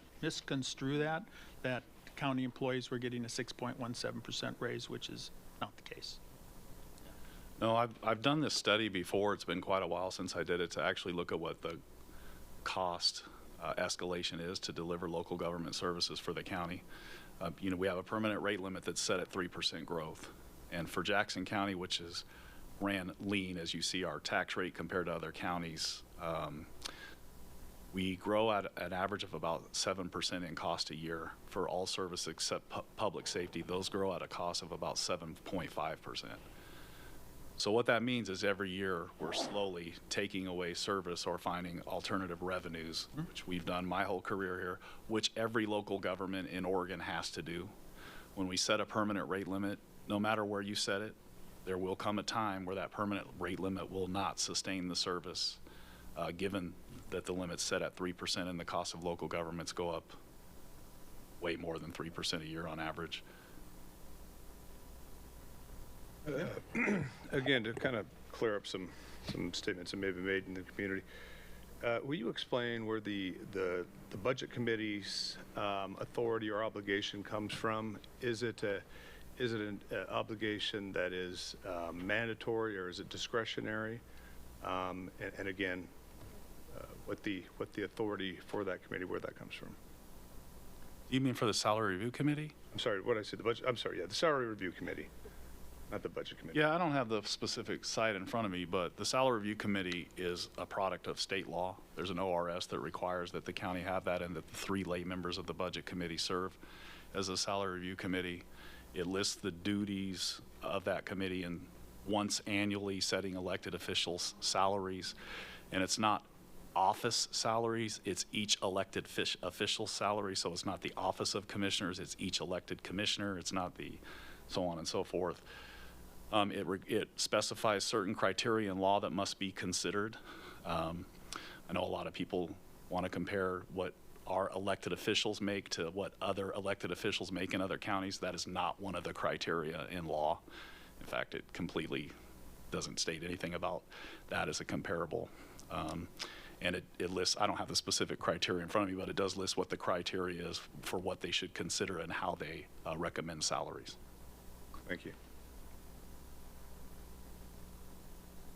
county employees were getting a 6.17% raise, which is not the case. No, I've done this study before. It's been quite a while since I did it, to actually look at what the cost escalation is to deliver local government services for the county. We have a permanent rate limit that's set at 3% growth. And for Jackson County, which is ran lean, as you see our tax rate compared to other counties, we grow at an average of about 7% in cost a year for all services except public safety. Those grow at a cost of about 7.5%. So what that means is every year we're slowly taking away service or finding alternative revenues, which we've done my whole career here, which every local government in Oregon has to do. When we set a permanent rate limit, no matter where you set it, there will come a time where that permanent rate limit will not sustain the service, given that the limit's set at 3% and the cost of local governments go up way more than 3% a year on average. Again, to kind of clear up some statements that may be made in the community, will you explain where the budget committee's authority or obligation comes from? Is it an obligation that is mandatory, or is it discretionary? And again, what the authority for that committee, where that comes from? You mean for the salary review committee? I'm sorry, what did I say? The budget. I'm sorry. Yeah, the salary review committee, not the budget committee. Yeah, I don't have the specific site in front of me, but the salary review committee is a product of state law. There's an ORS that requires that the county have that, and that the 3 lay members of the budget committee serve as a salary review committee. It lists the duties of that committee, and once annually setting elected officials' salaries. And it's not office salaries, it's each elected official's salary. So it's not the office of commissioners, it's each elected commissioner. It's not the so on and so forth. It specifies certain criteria in law that must be considered. I know a lot of people want to compare what our elected officials make to what other elected officials make in other counties. That is not one of the criteria in law. In fact, it completely doesn't state anything about that as a comparable. And it lists, I don't have the specific criteria in front of me, but it does list what the criteria is for what they should consider and how they recommend salaries. Thank you.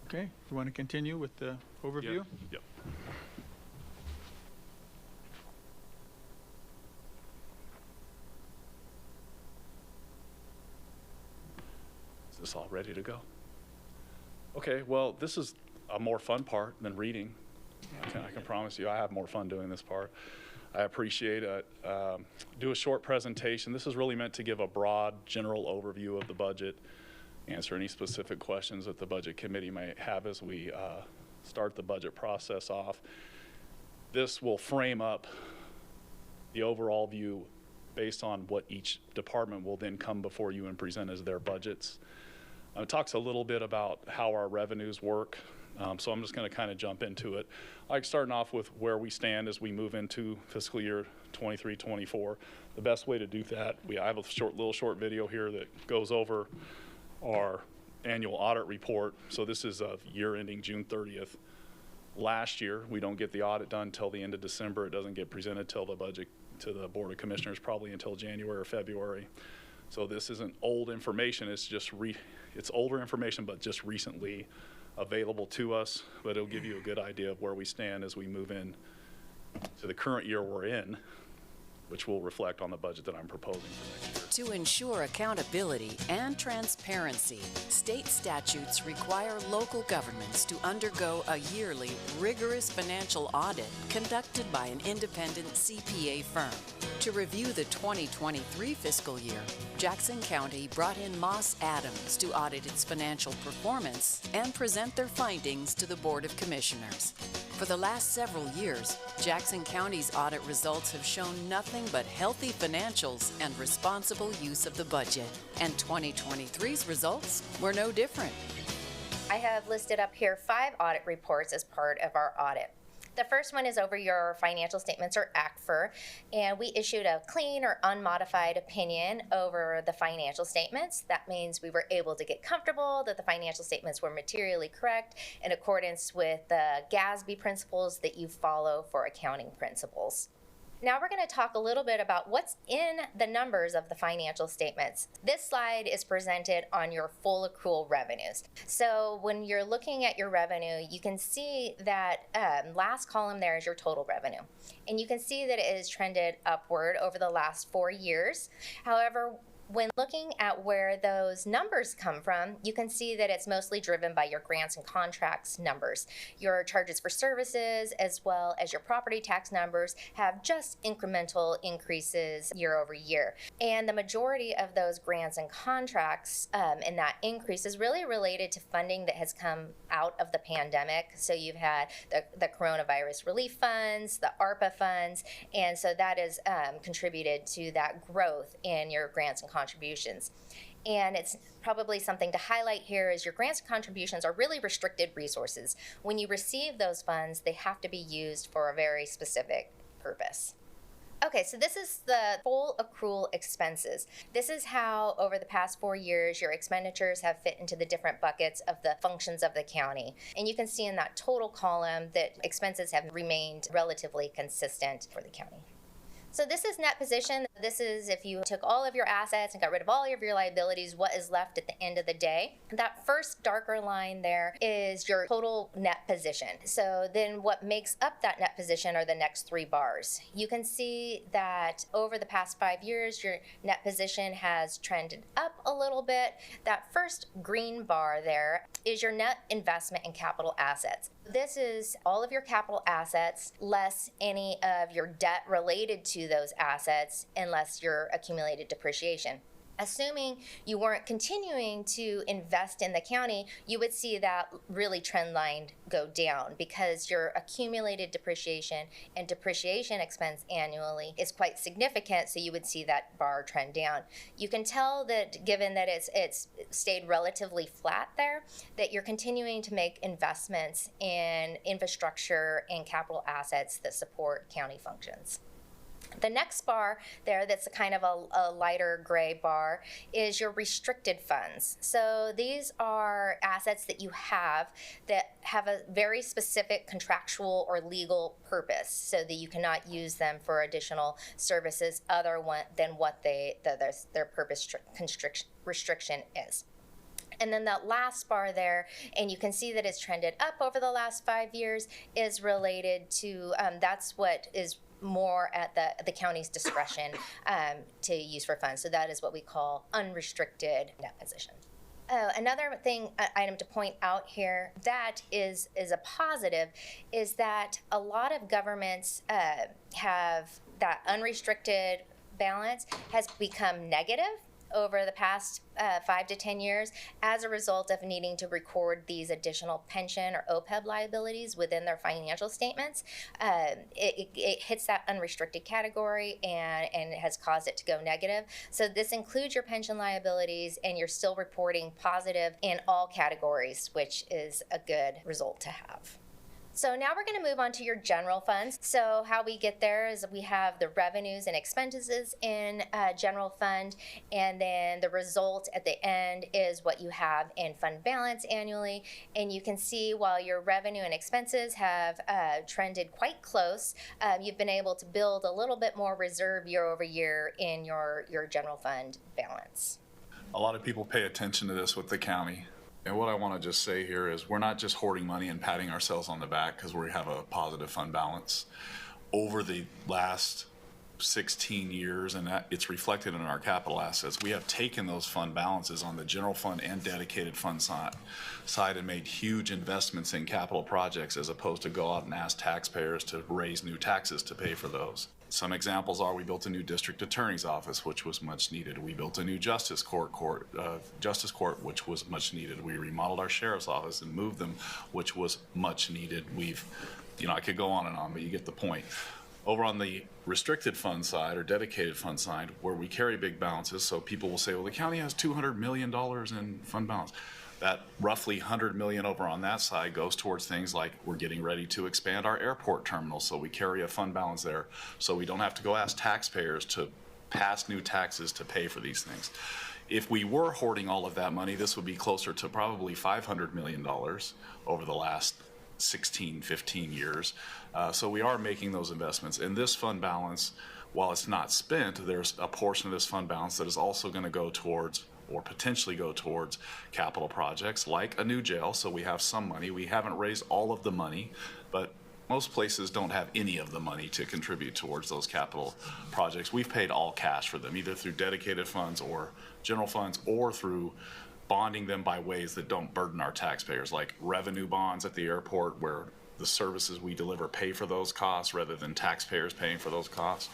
Okay, you want to continue with the overview? Yep. Is this all ready to go? Okay, well, this is a more fun part than reading. I can promise you I have more fun doing this part. I appreciate it. Do a short presentation. This is really meant to give a broad, general overview of the budget, answer any specific questions that the budget committee may have as we start the budget process off. This will frame up the overall view based on what each department will then come before you and present as their budgets. It talks a little bit about how our revenues work. So I'm just going to kind of jump into it. I like starting off with where we stand as we move into fiscal year 23-24. The best way to do that, I have a little short video here that goes over our annual audit report. So this is a year ending June 30th. Last year, we don't get the audit done until the end of December. It doesn't get presented till the budget to the Board of Commissioners probably until January or February. So this isn't old information. It's just it's older information, but just recently available to us, but it'll give you a good idea of where we stand as we move in to the current year we're in, which will reflect on the budget that I'm proposing for next year. To ensure accountability and transparency, state statutes require local governments to undergo a yearly, rigorous financial audit conducted by an independent CPA firm. To review the 2023 fiscal year, Jackson County brought in Moss Adams to audit its financial performance and present their findings to the Board of Commissioners. For the last several years, Jackson County's audit results have shown nothing but healthy financials and responsible use of the budget. And 2023's results were no different. I have listed up here 5 audit reports as part of our audit. The first one is over your financial statements, or ACFR, and we issued a clean or unmodified opinion over the financial statements. That means we were able to get comfortable that the financial statements were materially correct in accordance with the GASB principles that you follow for accounting principles. Now we're going to talk a little bit about what's in the numbers of the financial statements. This slide is presented on your full accrual revenues. So when you're looking at your revenue, you can see that last column there is your total revenue. And you can see that it has trended upward over the last 4 years. However, when looking at where those numbers come from, you can see that it's mostly driven by your grants and contracts numbers. Your charges for services, as well as your property tax numbers, have just incremental increases year over year. And the majority of those grants and contracts and that increase is really related to funding that has come out of the pandemic. So you've had the coronavirus relief funds, the ARPA funds, and so that has contributed to that growth in your grants and contributions. And it's probably something to highlight here is your grants and contributions are really restricted resources. When you receive those funds, they have to be used for a very specific purpose. Okay, so this is the full accrual expenses. This is how, over the past 4 years, your expenditures have fit into the different buckets of the functions of the county. And you can see in that total column that expenses have remained relatively consistent for the county. So this is net position. This is if you took all of your assets and got rid of all of your liabilities, what is left at the end of the day. That first darker line there is your total net position. So then what makes up that net position are the next 3 bars. You can see that over the past 5 years, your net position has trended up a little bit. That first green bar there is your net investment in capital assets. This is all of your capital assets less any of your debt related to those assets and less your accumulated depreciation. Assuming you weren't continuing to invest in the county, you would see that really trend line go down because your accumulated depreciation and depreciation expense annually is quite significant, so you would see that bar trend down. You can tell that given that it's stayed relatively flat there, that you're continuing to make investments in infrastructure and capital assets that support county functions. The next bar there that's kind of a lighter gray bar is your restricted funds. So these are assets that you have that have a very specific contractual or legal purpose so that you cannot use them for additional services other than what their purpose restriction is. And then that last bar there, and you can see that it's trended up over the last 5 years, is related to, that's what is more at the county's discretion to use for funds. So that is what we call unrestricted net position. Another item to point out here that is a positive is that a lot of governments have that unrestricted balance has become negative over the past 5 to 10 years as a result of needing to record these additional pension or OPEB liabilities within their financial statements. It hits that unrestricted category and it has caused it to go negative. So this includes your pension liabilities, and you're still reporting positive in all categories, which is a good result to have. So now we're going to move on to your general funds. So how we get there is we have the revenues and expenses in general fund, and then the result at the end is what you have in fund balance annually. And you can see while your revenue and expenses have trended quite close, you've been able to build a little bit more reserve year over year in your general fund balance. A lot of people pay attention to this with the county. And what I want to just say here is we're not just hoarding money and patting ourselves on the back because we have a positive fund balance. Over the last 16 years, and that it's reflected in our capital assets. We have taken those fund balances on the general fund and dedicated fund side and made huge investments in capital projects as opposed to go out and ask taxpayers to raise new taxes to pay for those. Some examples are we built a new district attorney's office, which was much needed. We built a new justice court, which was much needed. We remodeled our sheriff's office and moved them, which was much needed. I could go on and on, but you get the point. Over on the restricted fund side or dedicated fund side, where we carry big balances, so people will say, well, the county has $200 million in fund balance. That roughly $100 million over on that side goes towards things like we're getting ready to expand our airport terminal, so we carry a fund balance there, so we don't have to go ask taxpayers to pass new taxes to pay for these things. If we were hoarding all of that money, this would be closer to probably $500 million over the last 16, 15 years. So we are making those investments. And this fund balance, while it's not spent, there's a portion of this fund balance that is also going to go towards or potentially go towards capital projects like a new jail. So we have some money. We haven't raised all of the money, but most places don't have any of the money to contribute towards those capital projects. We've paid all cash for them, either through dedicated funds or general funds or through bonding them by ways that don't burden our taxpayers, like revenue bonds at the airport where the services we deliver pay for those costs rather than taxpayers paying for those costs.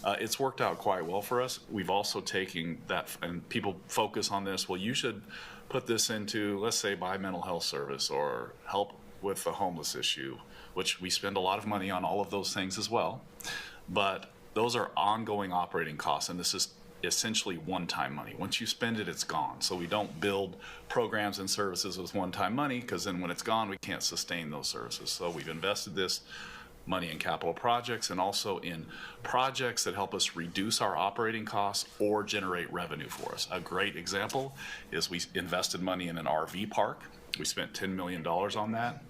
It's worked out quite well for us. We've also taken that, and people focus on this, well, you should put this into, let's say, buy mental health service or help with the homeless issue, which we spend a lot of money on all of those things as well. But those are ongoing operating costs, and this is essentially one-time money. Once you spend it, it's gone. So we don't build programs and services with one-time money, because then when it's gone, we can't sustain those services. So we've invested this money in capital projects and also in projects that help us reduce our operating costs or generate revenue for us. A great example is we invested money in an RV park. We spent $10 million on that,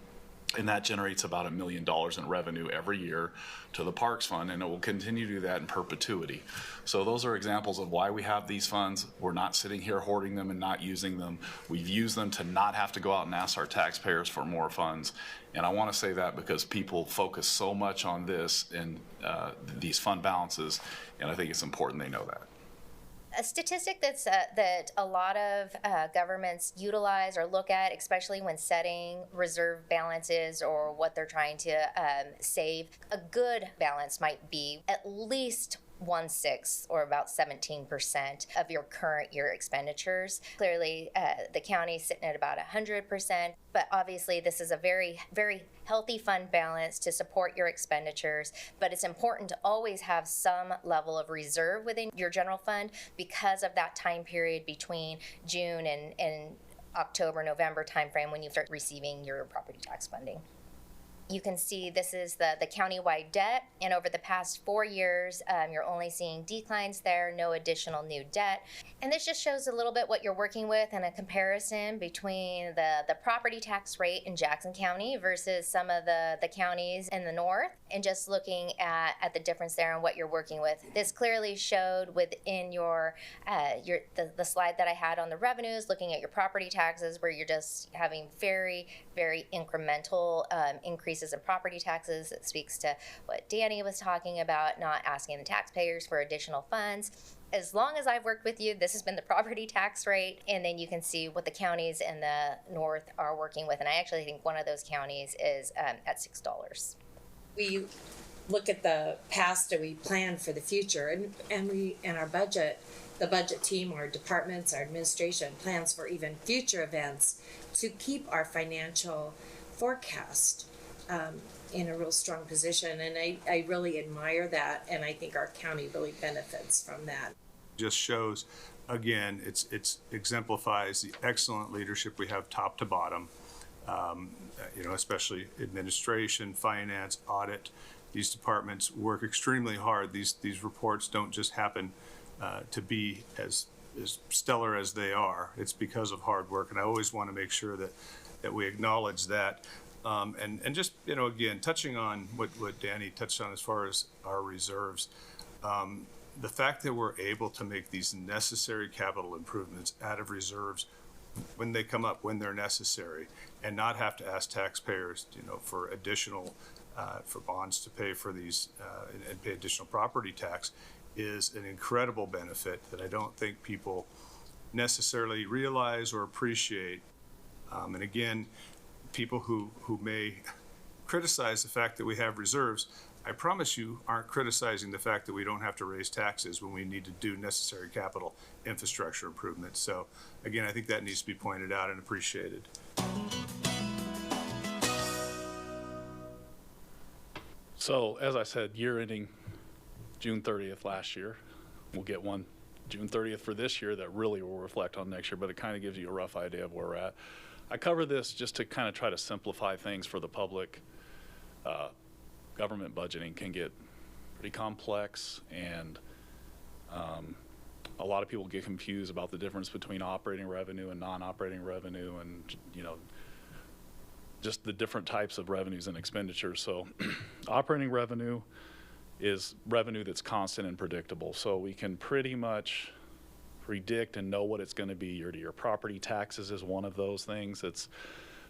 and that generates about $1 million in revenue every year to the Parks Fund, and it will continue to do that in perpetuity. So those are examples of why we have these funds. We're not sitting here hoarding them and not using them. We've used them to not have to go out and ask our taxpayers for more funds. And I want to say that because people focus so much on this and these fund balances, and I think it's important they know that. A statistic that a lot of governments utilize or look at, especially when setting reserve balances or what they're trying to save, a good balance might be at least 1/6 or about 17% of your current year expenditures. Clearly, the county is sitting at about 100%, but obviously this is a very, very healthy fund balance to support your expenditures. But it's important to always have some level of reserve within your general fund because of that time period between June and October, November timeframe when you start receiving your property tax funding. You can see this is the county-wide debt, and over the past 4 years, you're only seeing declines there, no additional new debt. And this just shows a little bit what you're working with and a comparison between the property tax rate in Jackson County versus some of the counties in the north, and just looking at the difference there and what you're working with. This clearly showed within the slide that I had on the revenues, looking at your property taxes, where you're just having very, very incremental increases in property taxes. It speaks to what Danny was talking about, not asking the taxpayers for additional funds. As long as I've worked with you, this has been the property tax rate, and then you can see what the counties in the north are working with. And I actually think one of those counties is at $6. We look at the past and we plan for the future, and we in our budget, the budget team, our departments, our administration plans for even future events to keep our financial forecast in a real strong position. And I really admire that, and I think our county really benefits from that. Just shows, again, it exemplifies the excellent leadership we have top to bottom, especially administration, finance, audit. These departments work extremely hard. These reports don't just happen to be as stellar as they are. It's because of hard work, and I always want to make sure that we acknowledge that. And just, again, touching on what Danny touched on as far as our reserves, the fact that we're able to make these necessary capital improvements out of reserves when they come up, when they're necessary, and not have to ask taxpayers, for additional for bonds to pay for these and pay additional property tax is an incredible benefit that I don't think people necessarily realize or appreciate. And again, people who may criticize the fact that we have reserves, I promise you aren't criticizing the fact that we don't have to raise taxes when we need to do necessary capital infrastructure improvements. So again, I think that needs to be pointed out and appreciated. So as I said, year ending June 30th last year. We'll get one June 30th for this year that really will reflect on next year, but it kind of gives you a rough idea of where we're at. I cover this just to kind of try to simplify things for the public. Government budgeting can get pretty complex, and a lot of people get confused about the difference between operating revenue and non-operating revenue, and just the different types of revenues and expenditures. So operating revenue is revenue that's constant and predictable. So we can pretty much predict and know what it's going to be year to year. Property taxes is one of those things that's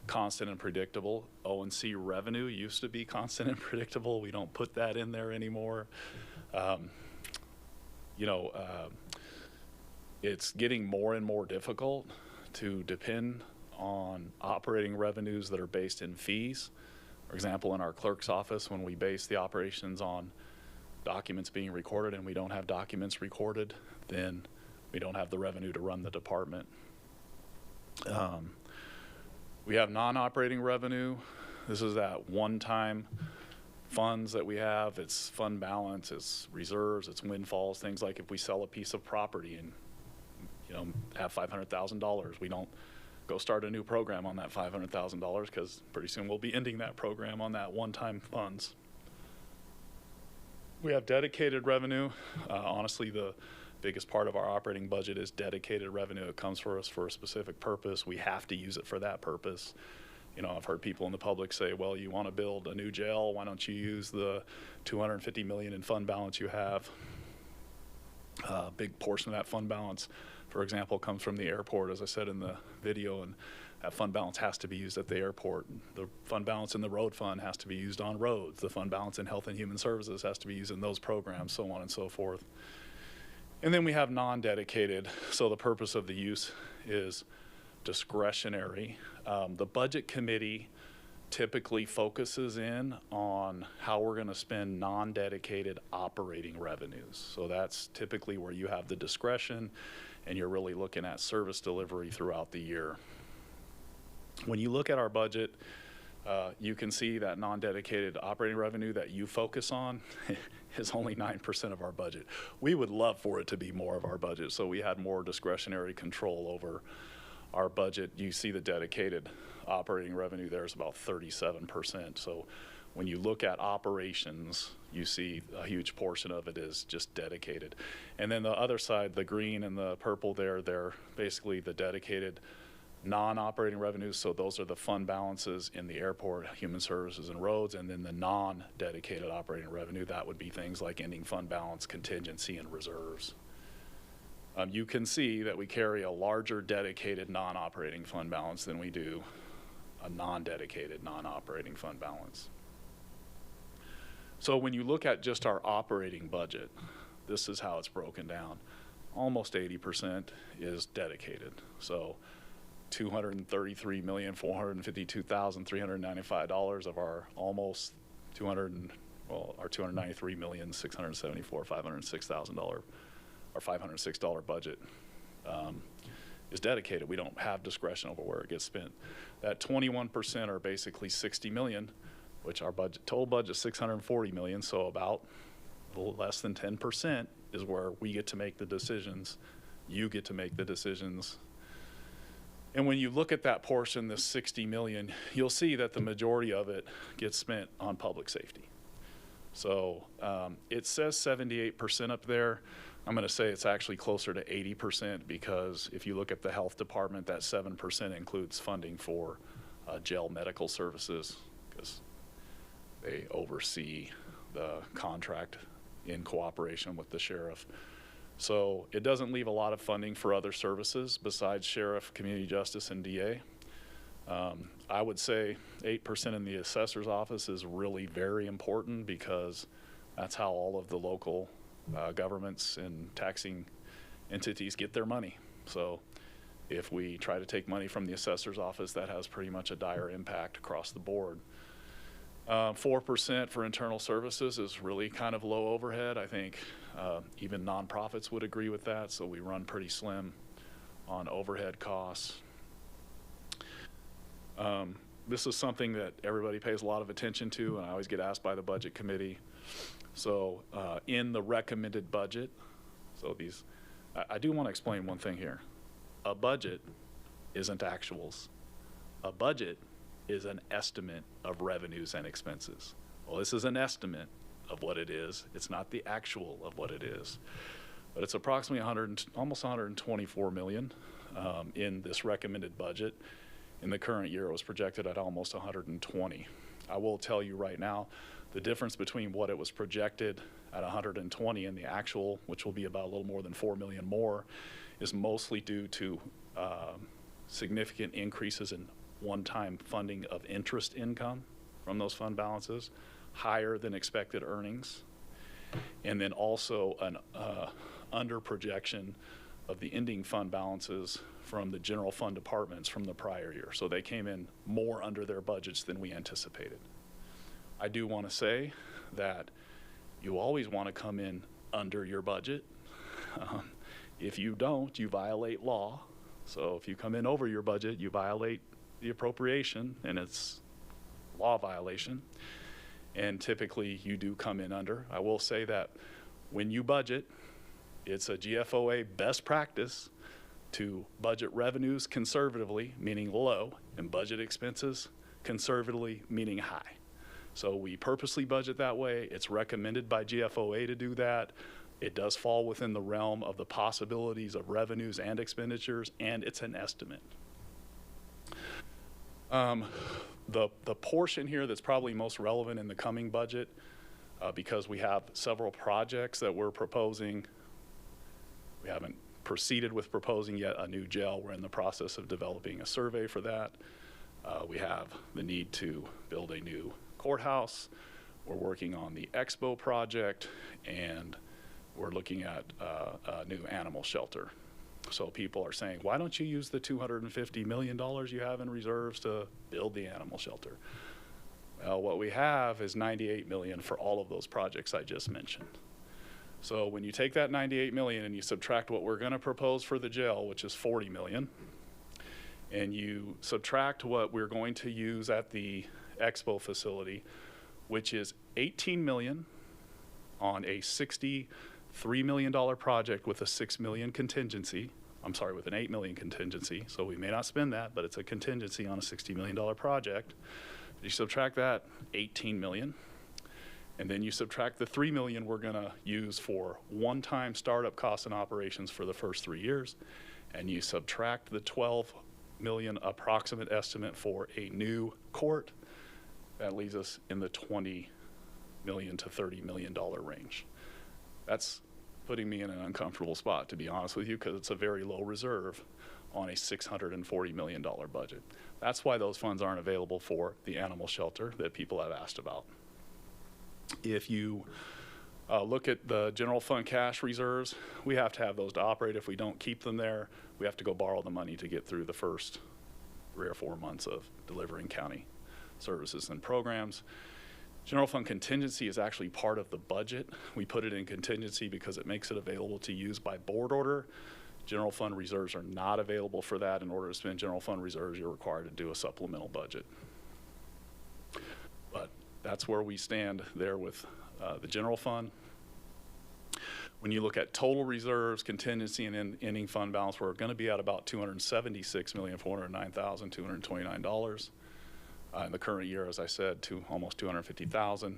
constant and predictable. O&C revenue used to be constant and predictable. We don't put that in there anymore. It's getting more and more difficult to depend on operating revenues that are based in fees. For example, in our clerk's office, when we base the operations on documents being recorded and we don't have documents recorded, then we don't have the revenue to run the department. We have non-operating revenue. This is that one-time funds that we have. It's fund balance, it's reserves, it's windfalls, things like if we sell a piece of property and have $500,000, we don't go start a new program on that $500,000 because pretty soon we'll be ending that program on that one-time funds. We have dedicated revenue. Honestly, the biggest part of our operating budget is dedicated revenue. It comes for us for a specific purpose. We have to use it for that purpose. I've heard people in the public say, well, you want to build a new jail, why don't you use the $250 million in fund balance you have? A big portion of that fund balance, for example, comes from the airport, as I said in the video, and that fund balance has to be used at the airport. The fund balance in the road fund has to be used on roads. The fund balance in Health and Human Services has to be used in those programs, so on and so forth. And then we have non-dedicated, so the purpose of the use is discretionary. The budget committee typically focuses in on how we're going to spend non-dedicated operating revenues. So that's typically where you have the discretion and you're really looking at service delivery throughout the year. When you look at our budget, you can see that non-dedicated operating revenue that you focus on is only 9% of our budget. We would love for it to be more of our budget, so we had more discretionary control over our budget. You see the dedicated operating revenue there is about 37%. So when you look at operations, you see a huge portion of it is just dedicated. And then the other side, the green and the purple there, they're basically the dedicated non-operating revenues. So those are the fund balances in the airport, human services, and roads. And then the non-dedicated operating revenue, that would be things like ending fund balance, contingency, and reserves. You can see that we carry a larger dedicated non-operating fund balance than we do a non-dedicated non-operating fund balance. So when you look at just our operating budget, this is how it's broken down. Almost 80% is dedicated. So $233,452,395 of our almost our $293,674,506,000 our $506 budget is dedicated. We don't have discretion over where it gets spent. That 21% are basically $60 million, which our total budget is $640 million, so about a little less than 10% is where we get to make the decisions. You get to make the decisions. And when you look at that portion, this $60 million, you'll see that the majority of it gets spent on public safety. So it says 78% up there. I'm going to say it's actually closer to 80% because if you look at the health department, that 7% includes funding for jail medical services because they oversee the contract in cooperation with the sheriff. So it doesn't leave a lot of funding for other services besides sheriff, community justice, and DA. I would say 8% in the assessor's office is really very important because that's how all of the local governments and taxing entities get their money. So if we try to take money from the assessor's office, that has pretty much a dire impact across the board. 4% for internal services is really kind of low overhead. I think even nonprofits would agree with that, so we run pretty slim on overhead costs. This is something that everybody pays a lot of attention to, and I always get asked by the budget committee. So in the recommended budget, so these, I do want to explain one thing here. A budget isn't actuals. A budget is an estimate of revenues and expenses. Well, this is an estimate of what it is. It's not the actual of what it is. But it's approximately almost 124 million in this recommended budget. In the current year, it was projected at almost 120. I will tell you right now, the difference between what it was projected at 120 and the actual, which will be about a little more than 4 million more, is mostly due to significant increases in one-time funding of interest income from those fund balances, higher than expected earnings, and then also an under projection of the ending fund balances from the general fund departments from the prior year. So they came in more under their budgets than we anticipated. I do want to say that you always want to come in under your budget. If you don't, you violate law. So if you come in over your budget, you violate the appropriation, and it's law violation. And typically you do come in under. I will say that when you budget, it's a GFOA best practice to budget revenues conservatively, meaning low, and budget expenses conservatively, meaning high. So we purposely budget that way. It's recommended by GFOA to do that. It does fall within the realm of the possibilities of revenues and expenditures, and it's an estimate. The portion here that's probably most relevant in the coming budget, because we have several projects that we're proposing. We haven't proceeded with proposing yet a new jail. We're in the process of developing a survey for that. We have the need to build a new courthouse. We're working on the Expo project, and we're looking at a new animal shelter. So people are saying, why don't you use the $250 million you have in reserves to build the animal shelter? Well, what we have is $98 million for all of those projects I just mentioned. So when you take that $98 million and you subtract what we're going to propose for the jail, which is $40 million, and you subtract what we're going to use at the Expo facility, which is $18 million on a $63 million project with a $6 million contingency. I'm sorry, with an $8 million contingency. So we may not spend that, but it's a contingency on a $60 million project. You subtract that $18 million, and then you subtract the $3 million we're going to use for one-time startup costs and operations for the first 3 years, and you subtract the $12 million approximate estimate for a new court. That leaves us in the $20 million to $30 million range. That's putting me in an uncomfortable spot, to be honest with you, because it's a very low reserve on a $640 million budget. That's why those funds aren't available for the animal shelter that people have asked about. If you look at the general fund cash reserves, we have to have those to operate. If we don't keep them there, we have to go borrow the money to get through the first 3 or 4 months of delivering county services and programs. General fund contingency is actually part of the budget. We put it in contingency because it makes it available to use by board order. General fund reserves are not available for that. In order to spend general fund reserves, you're required to do a supplemental budget. But that's where we stand there with the general fund. When you look at total reserves, contingency, and ending fund balance, we're going to be at about $276,409,229. In the current year, as I said, to almost $250,000.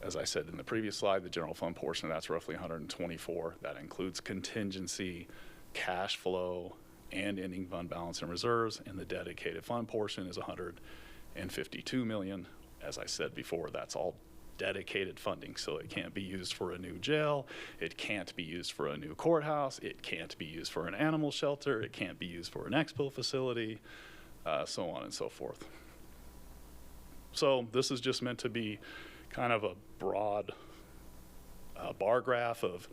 As I said in the previous slide, the general fund portion of that's roughly $124. That includes contingency, cash flow, and ending fund balance and reserves, and the dedicated fund portion is $152 million. As I said before, that's all dedicated funding, so it can't be used for a new jail, it can't be used for a new courthouse, it can't be used for an animal shelter, it can't be used for an expo facility. so on and so forth. So this is just meant to be kind of a broad bar graph of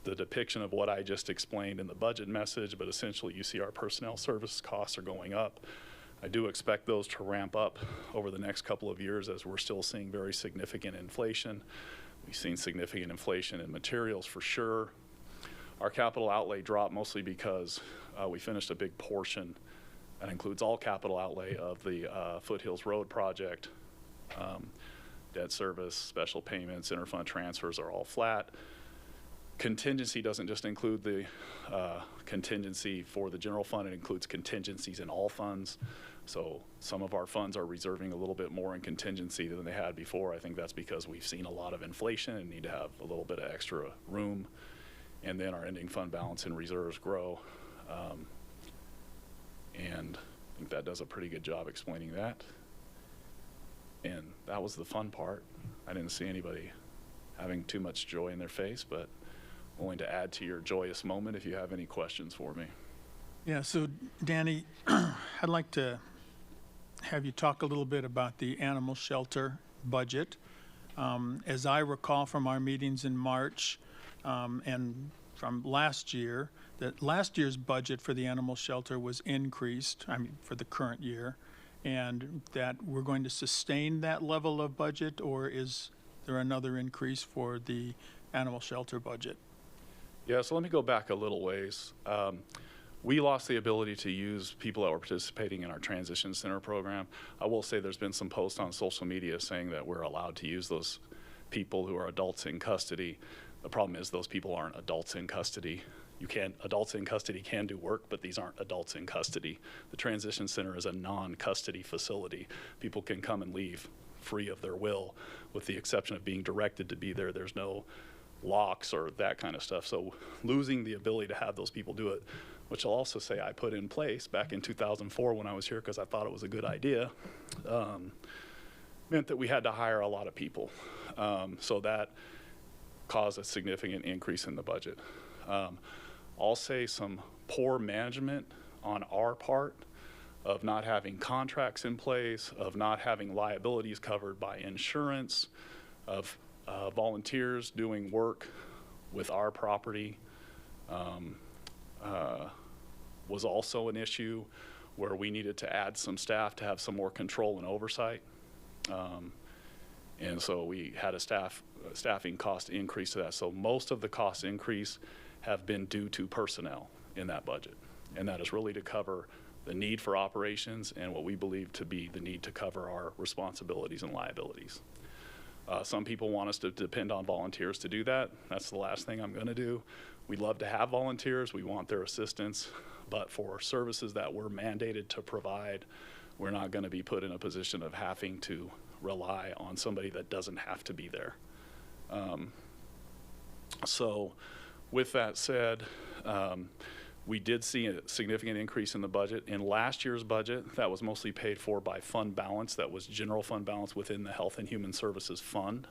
the depiction of what I just explained in the budget message, but essentially you see our personnel service costs are going up. I do expect those to ramp up over the next couple of years as we're still seeing very significant inflation. We've seen significant inflation in materials for sure. Our capital outlay dropped mostly because we finished a big portion, that includes all capital outlay of the Foothills Road project. Debt service, special payments, interfund transfers are all flat. Contingency doesn't just include the contingency for the general fund, it includes contingencies in all funds. So some of our funds are reserving a little bit more in contingency than they had before. I think that's because we've seen a lot of inflation and need to have a little bit of extra room. And then our ending fund balance and reserves grow. And I think that does a pretty good job explaining that. And that was the fun part. I didn't see anybody having too much joy in their face, but willing to add to your joyous moment if you have any questions for me. Yeah, so Danny, I'd like to have you talk a little bit about the animal shelter budget. As I recall from our meetings in March and from last year, that last year's budget for the animal shelter was increased, for the current year, and that we're going to sustain that level of budget, or is there another increase for the animal shelter budget? Yeah, so let me go back a little ways. We lost the ability to use people that were participating in our transition center program. I will say there's been some posts on social media saying that we're allowed to use those people who are adults in custody. The problem is those people aren't adults in custody. Adults in custody can do work, but these aren't adults in custody. The transition center is a non-custody facility. People can come and leave free of their will, with the exception of being directed to be there. There's no locks or that kind of stuff. So losing the ability to have those people do it, which I'll also say I put in place back in 2004 when I was here because I thought it was a good idea, meant that we had to hire a lot of people. So that caused a significant increase in the budget. I'll say some poor management on our part of not having contracts in place, of not having liabilities covered by insurance, of volunteers doing work with our property was also an issue where we needed to add some staff to have some more control and oversight. And so we had a staffing cost increase to that. So most of the cost increase have been due to personnel in that budget. And that is really to cover the need for operations and what we believe to be the need to cover our responsibilities and liabilities. Some people want us to depend on volunteers to do that. That's the last thing I'm going to do. We'd love to have volunteers. We want their assistance. But for services that we're mandated to provide, we're not going to be put in a position of having to rely on somebody that doesn't have to be there. So with that said, we did see a significant increase in the budget. In last year's budget, that was mostly paid for by fund balance. That was general fund balance within the Health and Human Services Fund.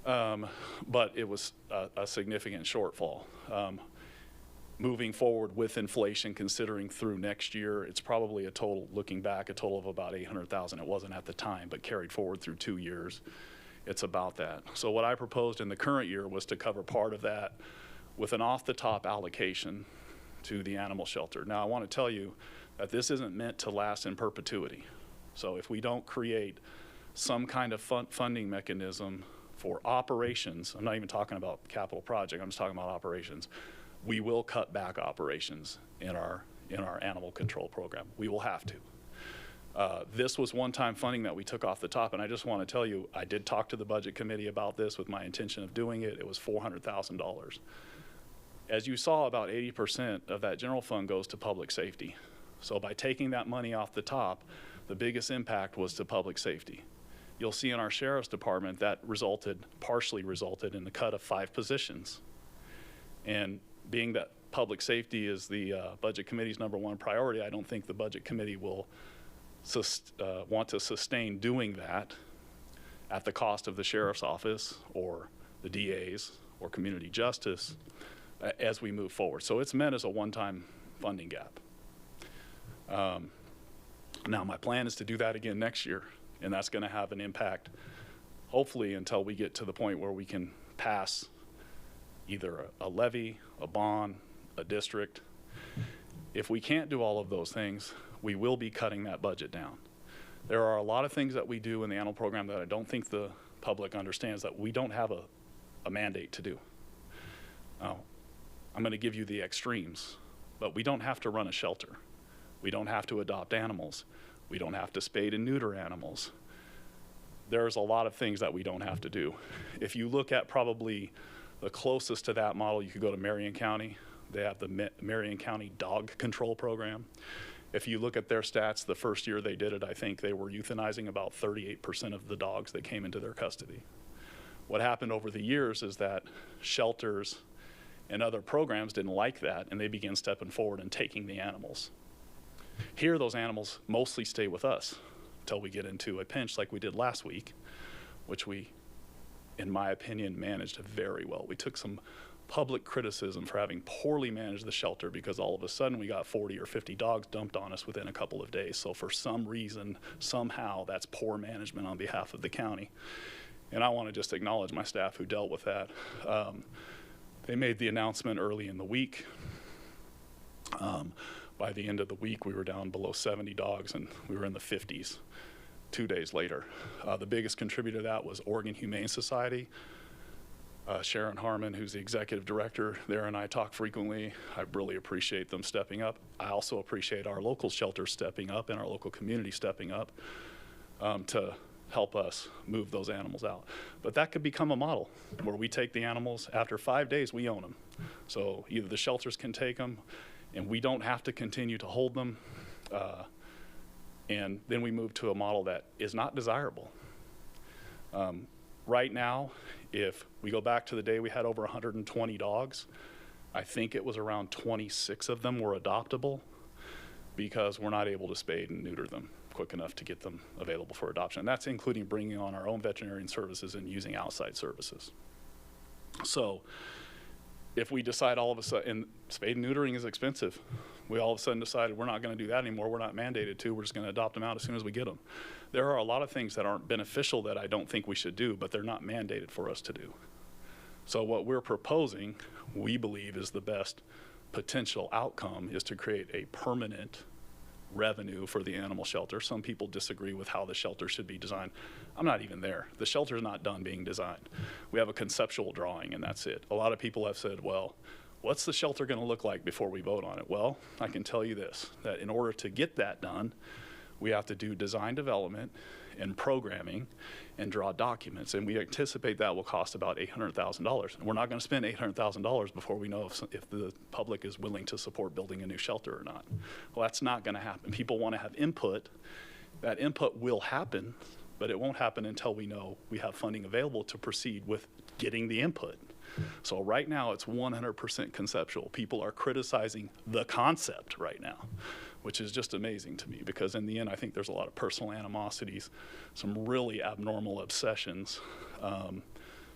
But it was a significant shortfall. Moving forward with inflation, considering through next year, it's probably a total, looking back, a total of about $800,000. It wasn't at the time, but carried forward through 2 years, it's about that. So what I proposed in the current year was to cover part of that with an off-the-top allocation to the animal shelter. Now, I want to tell you that this isn't meant to last in perpetuity. So if we don't create some kind of funding mechanism for operations, I'm not even talking about capital project, I'm just talking about operations, we will cut back operations in our animal control program. We will have to. This was one-time funding that we took off the top, and I just want to tell you, I did talk to the budget committee about this with my intention of doing it. It was $400,000. As you saw, about 80% of that general fund goes to public safety. So by taking that money off the top, the biggest impact was to public safety. You'll see in our sheriff's department that partially resulted in the cut of 5 positions. And being that public safety is the budget committee's #1 priority, I don't think the budget committee will want to sustain doing that at the cost of the sheriff's office or the DA's or community justice as we move forward. So it's meant as a one-time funding gap. Now, my plan is to do that again next year, and that's going to have an impact, hopefully, until we get to the point where we can pass either a levy, a bond, a district. If we can't do all of those things, we will be cutting that budget down. There are a lot of things that we do in the animal program that I don't think the public understands that we don't have a mandate to do. Now, I'm going to give you the extremes, but we don't have to run a shelter. We don't have to adopt animals. We don't have to spade and neuter animals. There's a lot of things that we don't have to do. If you look at probably the closest to that model, you could go to Marion County. They have the Marion County Dog Control Program. If you look at their stats, the first year they did it, I think they were euthanizing about 38% of the dogs that came into their custody. What happened over the years is that shelters and other programs didn't like that, and they began stepping forward and taking the animals. Here, those animals mostly stay with us until we get into a pinch like we did last week, which we, in my opinion, managed very well. We took some public criticism for having poorly managed the shelter because all of a sudden we got 40 or 50 dogs dumped on us within a couple of days. So for some reason, somehow, that's poor management on behalf of the county. And I want to just acknowledge my staff who dealt with that. They made the announcement early in the week. By the end of the week, we were down below 70 dogs, and we were in the 50s 2 days later. The biggest contributor to that was Oregon Humane Society. Sharon Harmon, who's the executive director there, and I talk frequently. I really appreciate them stepping up. I also appreciate our local shelter stepping up and our local community stepping up to help us move those animals out. But that could become a model where we take the animals, after 5 days, we own them. So either the shelters can take them, and we don't have to continue to hold them, and then we move to a model that is not desirable. Right now, if we go back to the day we had over 120 dogs, I think it was around 26 of them were adoptable because we're not able to spade and neuter them quick enough to get them available for adoption. And that's including bringing on our own veterinarian services and using outside services. So if we decide all of a sudden, and spade and neutering is expensive, we all of a sudden decided we're not going to do that anymore, we're not mandated to, we're just going to adopt them out as soon as we get them. There are a lot of things that aren't beneficial that I don't think we should do, but they're not mandated for us to do. So what we're proposing, we believe is the best potential outcome, is to create a permanent revenue for the animal shelter. Some people disagree with how the shelter should be designed. I'm not even there. The shelter's not done being designed. We have a conceptual drawing and that's it. A lot of people have said, well, what's the shelter going to look like before we vote on it? Well, I can tell you this, that in order to get that done, we have to do design development and programming and draw documents, and we anticipate that will cost about $800,000. And we're not going to spend $800,000 before we know if the public is willing to support building a new shelter or not. Well, that's not going to happen. People want to have input. That input will happen, but it won't happen until we know we have funding available to proceed with getting the input. So right now it's 100% conceptual. People are criticizing the concept right now, which is just amazing to me because in the end I think there's a lot of personal animosities, some really abnormal obsessions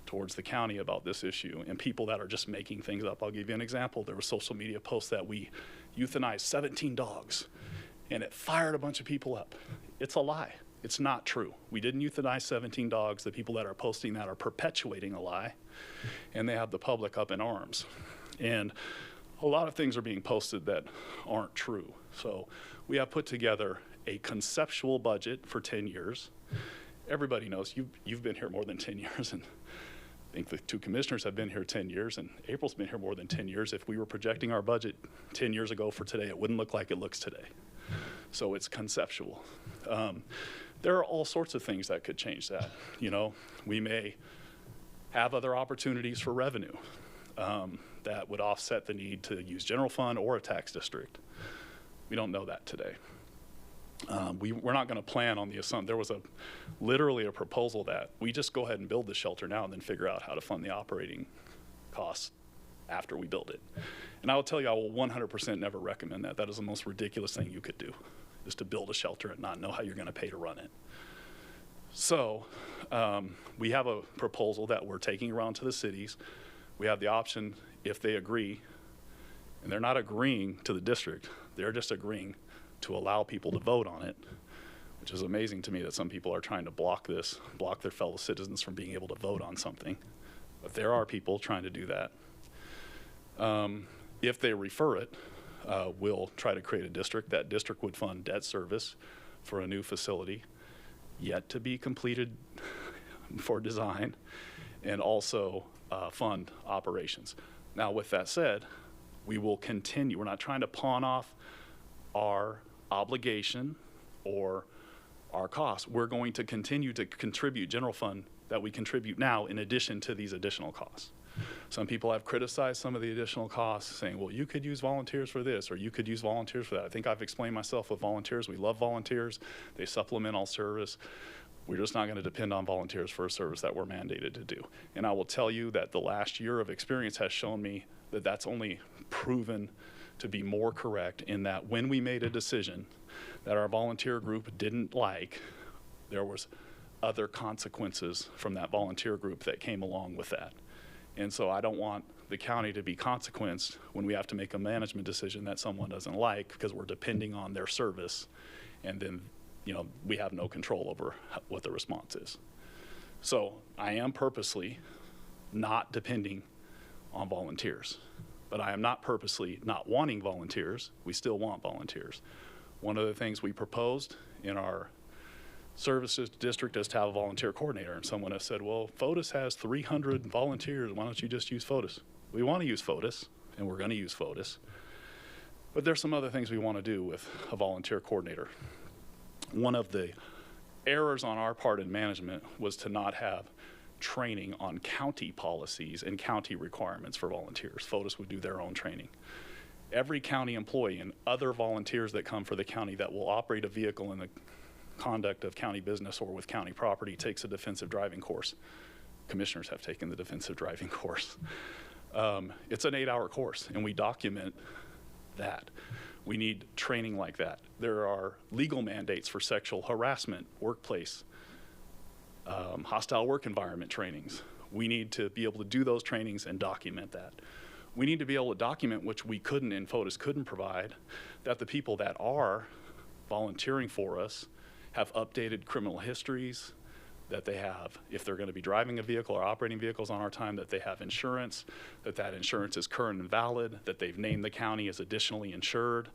towards the county about this issue, and people that are just making things up. I'll give you an example. There were social media posts that we euthanized 17 dogs and it fired a bunch of people up. It's a lie. It's not true. We didn't euthanize 17 dogs. The people that are posting that are perpetuating a lie, and they have the public up in arms. And a lot of things are being posted that aren't true. So we have put together a conceptual budget for 10 years. Everybody knows you've been here more than 10 years, and I think the two commissioners have been here 10 years, and April's been here more than 10 years. If we were projecting our budget 10 years ago for today, it wouldn't look like it looks today. So it's conceptual. There are all sorts of things that could change that. You know, we may have other opportunities for revenue that would offset the need to use general fund or a tax district. We don't know that today. We're not going to plan on the assumption. There was literally a proposal that we just go ahead and build the shelter now and then figure out how to fund the operating costs after we build it. And I will tell you, I will 100% never recommend that. That is the most ridiculous thing you could do, is to build a shelter and not know how you're going to pay to run it. So we have a proposal that we're taking around to the cities. We have the option, if they agree, and they're not agreeing to the district, they're just agreeing to allow people to vote on it, which is amazing to me that some people are trying to block their fellow citizens from being able to vote on something. But there are people trying to do that. If they refer it, we'll try to create a district. That district would fund debt service for a new facility, yet to be completed for design, and also fund operations. Now, with that said, we will continue. We're not trying to pawn off our obligation or our costs. We're going to continue to contribute general fund that we contribute now in addition to these additional costs. Some people have criticized some of the additional costs, saying, well, you could use volunteers for this, or you could use volunteers for that. I think I've explained myself with volunteers. We love volunteers. They supplement all service. We're just not going to depend on volunteers for a service that we're mandated to do. And I will tell you that the last year of experience has shown me that that's only proven to be more correct, in that when we made a decision that our volunteer group didn't like, there was other consequences from that volunteer group that came along with that. And so I don't want the county to be consequenced when we have to make a management decision that someone doesn't like, because we're depending on their service, and then, you know, we have no control over what the response is. So I am purposely not depending on volunteers, but I am not purposely not wanting volunteers. We still want volunteers. One of the things we proposed in our services district is to have a volunteer coordinator, and someone has said, well, FOTUS has 300 volunteers, why don't you just use FOTUS? We want to use FOTUS, and we're going to use FOTUS, but there's some other things we want to do with a volunteer coordinator. One of the errors on our part in management was to not have training on county policies and county requirements for volunteers. FOTUS would do their own training. Every county employee and other volunteers that come for the county that will operate a vehicle in the conduct of county business or with county property takes a defensive driving course. Commissioners have taken the defensive driving course. It's an 8-hour course, and we document that. We need training like that. There are legal mandates for sexual harassment, workplace, hostile work environment trainings. We need to be able to do those trainings and document that. We need to be able to document, which we couldn't and FOTUS couldn't provide, that the people that are volunteering for us have updated criminal histories, that they have, if they're going to be driving a vehicle or operating vehicles on our time, that they have insurance, that insurance is current and valid, that they've named the county as additionally insured.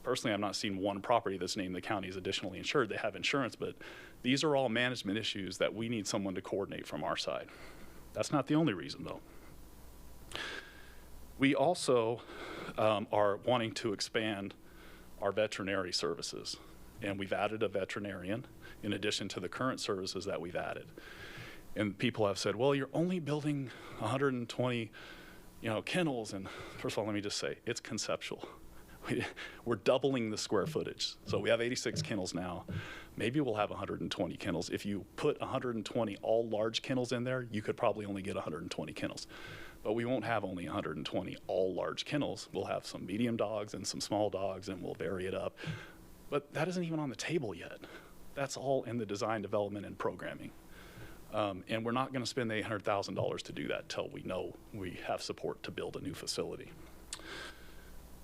Personally, I've not seen one property that's named the county as additionally insured. They have insurance, but these are all management issues that we need someone to coordinate from our side. That's not the only reason, though. We also are wanting to expand our veterinary services, and we've added a veterinarian in addition to the current services that we've added. And people have said, well, you're only building 120, kennels. And first of all, let me just say, it's conceptual. We're doubling the square footage. So we have 86 kennels now. Maybe we'll have 120 kennels. If you put 120 all large kennels in there, you could probably only get 120 kennels. But we won't have only 120 all large kennels. We'll have some medium dogs and some small dogs, and we'll vary it up. But that isn't even on the table yet. That's all in the design, development, and programming. And we're not going to spend the $800,000 to do that till we know we have support to build a new facility.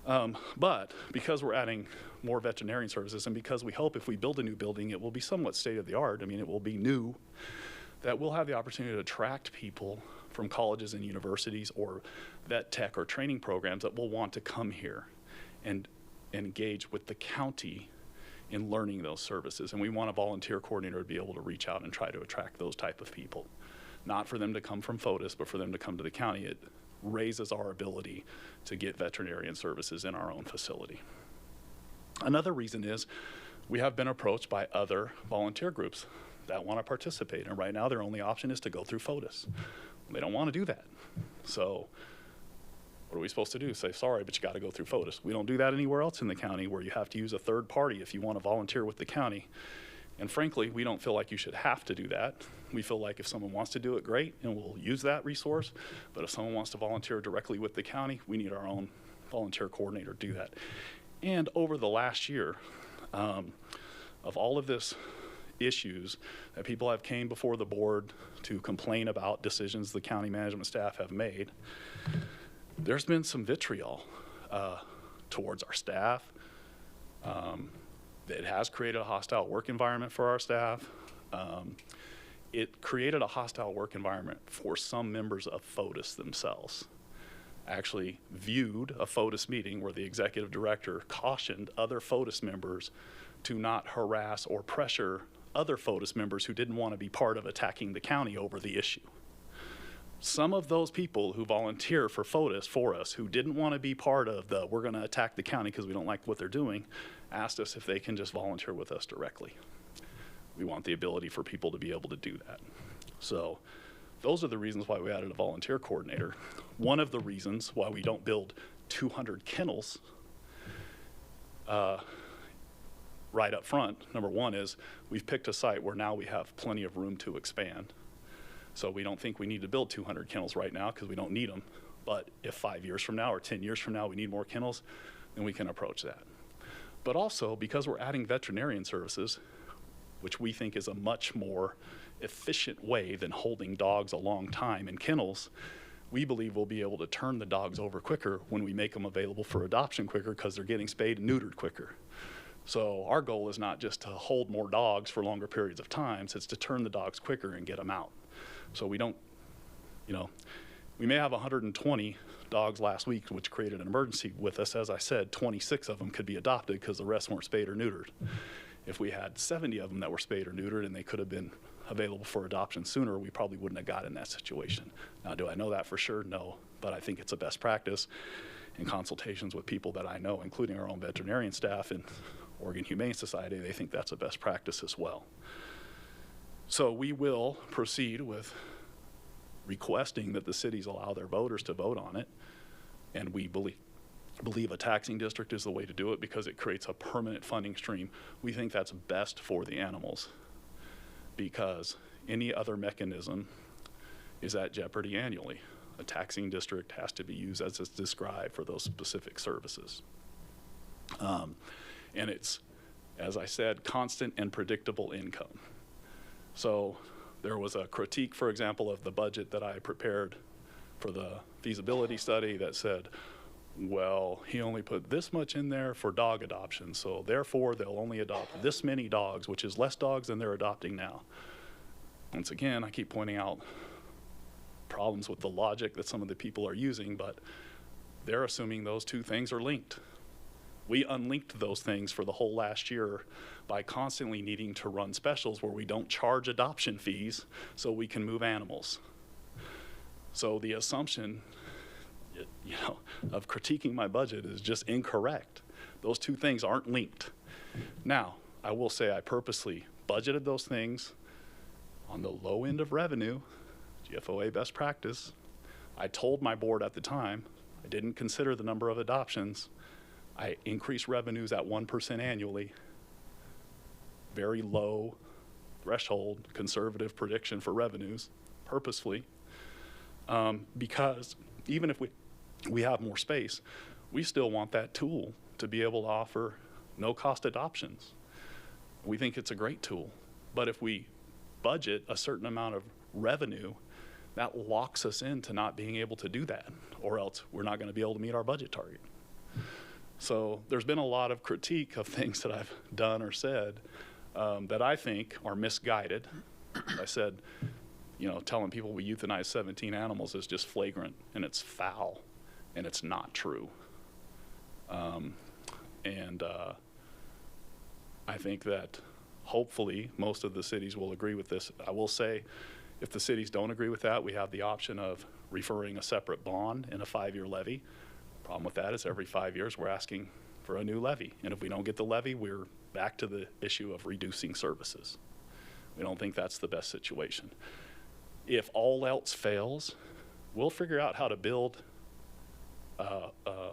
But because we're adding more veterinarian services, and because we hope if we build a new building, it will be somewhat state-of-the-art, it will be new, that we'll have the opportunity to attract people from colleges and universities or vet tech or training programs that will want to come here and engage with the county in learning those services. And we want a volunteer coordinator to be able to reach out and try to attract those type of people. Not for them to come from FOTUS, but for them to come to the county. It raises our ability to get veterinarian services in our own facility. Another reason is we have been approached by other volunteer groups that want to participate. And right now their only option is to go through FOTUS. They don't want to do that. So what are we supposed to do? Say, sorry, but you got to go through FOTUS. We don't do that anywhere else in the county, where you have to use a third party if you want to volunteer with the county. And frankly, we don't feel like you should have to do that. We feel like if someone wants to do it, great, and we'll use that resource. But if someone wants to volunteer directly with the county, we need our own volunteer coordinator to do that. And over the last year, of all of this issues that people have came before the board to complain about decisions the county management staff have made, there's been some vitriol towards our staff, It has created a hostile work environment for our staff. It created a hostile work environment for some members of FOTUS themselves. Actually viewed a FOTUS meeting where the executive director cautioned other FOTUS members to not harass or pressure other FOTUS members who didn't want to be part of attacking the county over the issue. Some of those people who volunteer for FOTUS for us, who didn't want to be part of the we're going to attack the county because we don't like what they're doing, asked us if they can just volunteer with us directly. We want the ability for people to be able to do that. So those are the reasons why we added a volunteer coordinator. One of the reasons why we don't build 200 kennels right up front, number one, is we've picked a site where now we have plenty of room to expand. So we don't think we need to build 200 kennels right now because we don't need them. But if 5 years from now or 10 years from now we need more kennels, then we can approach that. But also, because we're adding veterinarian services, which we think is a much more efficient way than holding dogs a long time in kennels, we believe we'll be able to turn the dogs over quicker when we make them available for adoption quicker because they're getting spayed and neutered quicker. So our goal is not just to hold more dogs for longer periods of time, it's to turn the dogs quicker and get them out. So we don't, we may have 120 dogs last week, which created an emergency with us. As I said, 26 of them could be adopted because the rest weren't spayed or neutered. If we had 70 of them that were spayed or neutered and they could have been available for adoption sooner, we probably wouldn't have got in that situation. Now, do I know that for sure? No, but I think it's a best practice. In consultations with people that I know, including our own veterinarian staff and Oregon Humane Society, they think that's a best practice as well. So we will proceed with requesting that the cities allow their voters to vote on it, and we believe a taxing district is the way to do it because it creates a permanent funding stream. We think that's best for the animals because any other mechanism is at jeopardy annually. A taxing district has to be used as it's described for those specific services. And it's, as I said, constant and predictable income. So there was a critique, for example, of the budget that I prepared for the feasibility study that said, well, he only put this much in there for dog adoption, so therefore they'll only adopt this many dogs, which is less dogs than they're adopting now. Once again, I keep pointing out problems with the logic that some of the people are using, but they're assuming those two things are linked. We unlinked those things for the whole last year by constantly needing to run specials where we don't charge adoption fees so we can move animals. So the assumption, of critiquing my budget is just incorrect. Those two things aren't linked. Now, I will say I purposely budgeted those things on the low end of revenue, GFOA best practice. I told my board at the time, I didn't consider the number of adoptions. I increased revenues at 1% annually. Very low threshold, conservative prediction for revenues, purposefully. Because even if we have more space, we still want that tool to be able to offer no-cost adoptions. We think it's a great tool. But if we budget a certain amount of revenue, that locks us into not being able to do that, or else we're not going to be able to meet our budget target. So there's been a lot of critique of things that I've done or said that I think are misguided. I said, telling people we euthanize 17 animals is just flagrant and it's foul and it's not true. I think that hopefully most of the cities will agree with this. I will say, if the cities don't agree with that, we have the option of referring a separate bond and a 5-year levy. Problem with that is every 5 years we're asking for a new levy. And if we don't get the levy, we're back to the issue of reducing services. We don't think that's the best situation. If all else fails, we'll figure out how to build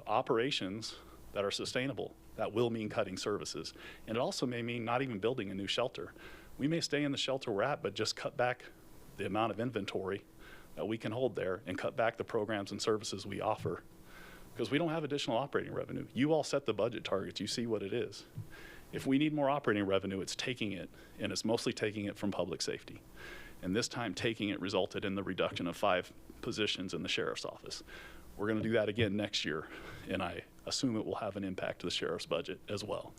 operations that are sustainable. That will mean cutting services. And it also may mean not even building a new shelter. We may stay in the shelter we're at, but just cut back the amount of inventory that we can hold there and cut back the programs and services we offer, because we don't have additional operating revenue. You all set the budget targets. You see what it is. If we need more operating revenue, it's taking it, and it's mostly taking it from public safety. And this time, taking it resulted in the reduction of 5 positions in the sheriff's office. We're going to do that again next year, and I assume it will have an impact to the sheriff's budget as well.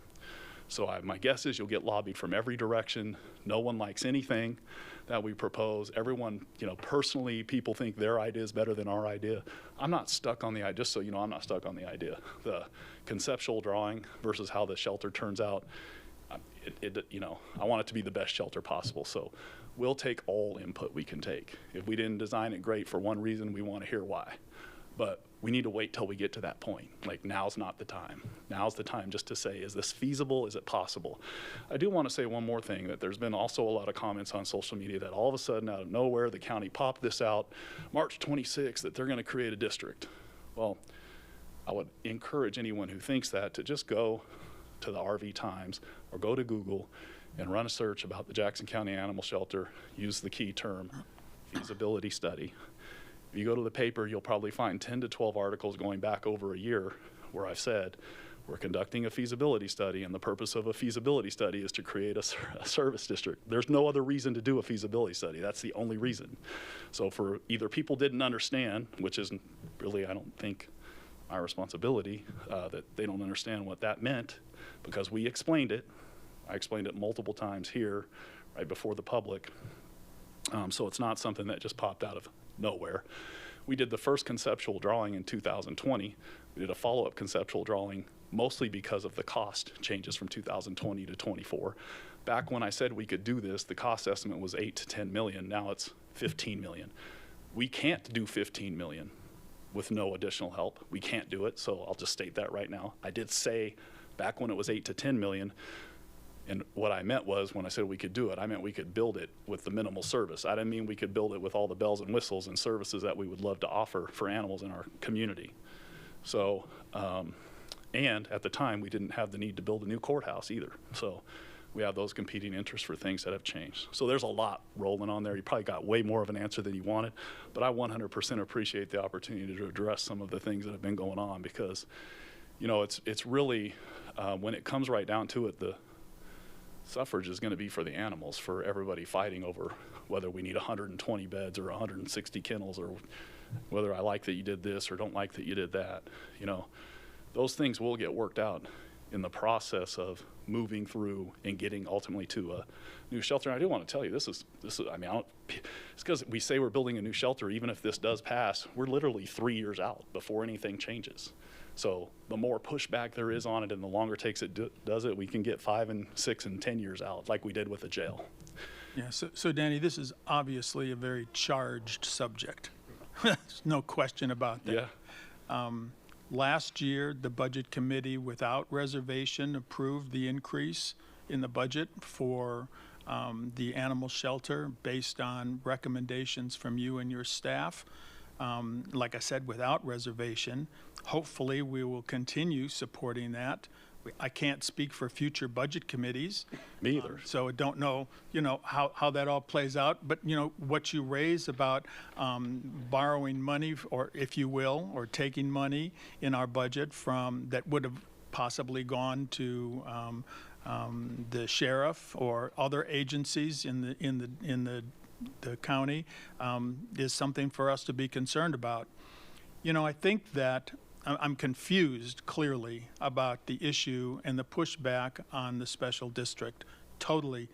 So my guess is you'll get lobbied from every direction. No one likes anything that we propose. Everyone, personally, people think their idea is better than our idea. I'm not stuck on the idea, just so you know, I'm not stuck on the idea. The conceptual drawing versus how the shelter turns out, I want it to be the best shelter possible. So we'll take all input we can take. If we didn't design it great for one reason, we want to hear why. But we need to wait till we get to that point. Like, now's not the time. Now's the time just to say, is this feasible? Is it possible? I do want to say one more thing, that there's been also a lot of comments on social media that all of a sudden, out of nowhere, the county popped this out, March 26th, that they're going to create a district. Well, I would encourage anyone who thinks that to just go to the RV Times or go to Google and run a search about the Jackson County Animal Shelter. Use the key term, feasibility study. If you go to the paper, you'll probably find 10 to 12 articles going back over a year where I've said, we're conducting a feasibility study, and the purpose of a feasibility study is to create a service district. There's no other reason to do a feasibility study. That's the only reason. So for either people didn't understand, which isn't really, I don't think, my responsibility, that they don't understand what that meant, because we explained it. I explained it multiple times here, right before the public. So it's not something that just popped out of nowhere. We did the first conceptual drawing in 2020. We did a follow-up conceptual drawing mostly because of the cost changes from 2020 to 24. Back when I said we could do this, the cost estimate was 8 to 10 million. Now it's 15 million. We can't do 15 million with no additional help. We can't do it, so I'll just state that right now. I did say back when it was 8 to 10 million, and what I meant was, when I said we could do it, I meant we could build it with the minimal service. I didn't mean we could build it with all the bells and whistles and services that we would love to offer for animals in our community. So, and at the time, we didn't have the need to build a new courthouse either. So we have those competing interests for things that have changed. So there's a lot rolling on there. You probably got way more of an answer than you wanted, but I 100% appreciate the opportunity to address some of the things that have been going on, because, it's really, when it comes right down to it, the suffrage is going to be for the animals, for everybody fighting over whether we need 120 beds or 160 kennels, or whether I like that you did this or don't like that you did that. Those things will get worked out in the process of moving through and getting ultimately to a new shelter. And I do want to tell you, this is I mean, it's because we say we're building a new shelter. Even if this does pass, we're literally 3 years out before anything changes. So the more pushback there is on it and the longer it takes does it, we can get 5 and 6 and 10 years out, like we did with the jail. Yeah, so Danny, this is obviously a very charged subject. There's no question about that. Yeah. Last year, the Budget Committee, without reservation, approved the increase in the budget for the animal shelter based on recommendations from you and your staff. Like I said, without reservation. Hopefully, we will continue supporting that. I can't speak for future budget committees. Me either. So I don't know, how that all plays out. But, what you raise about borrowing money, or if you will, or taking money in our budget from that would have possibly gone to the sheriff or other agencies in the county is something for us to be concerned about. I think that I'm confused clearly about the issue and the pushback on the special district. Totally.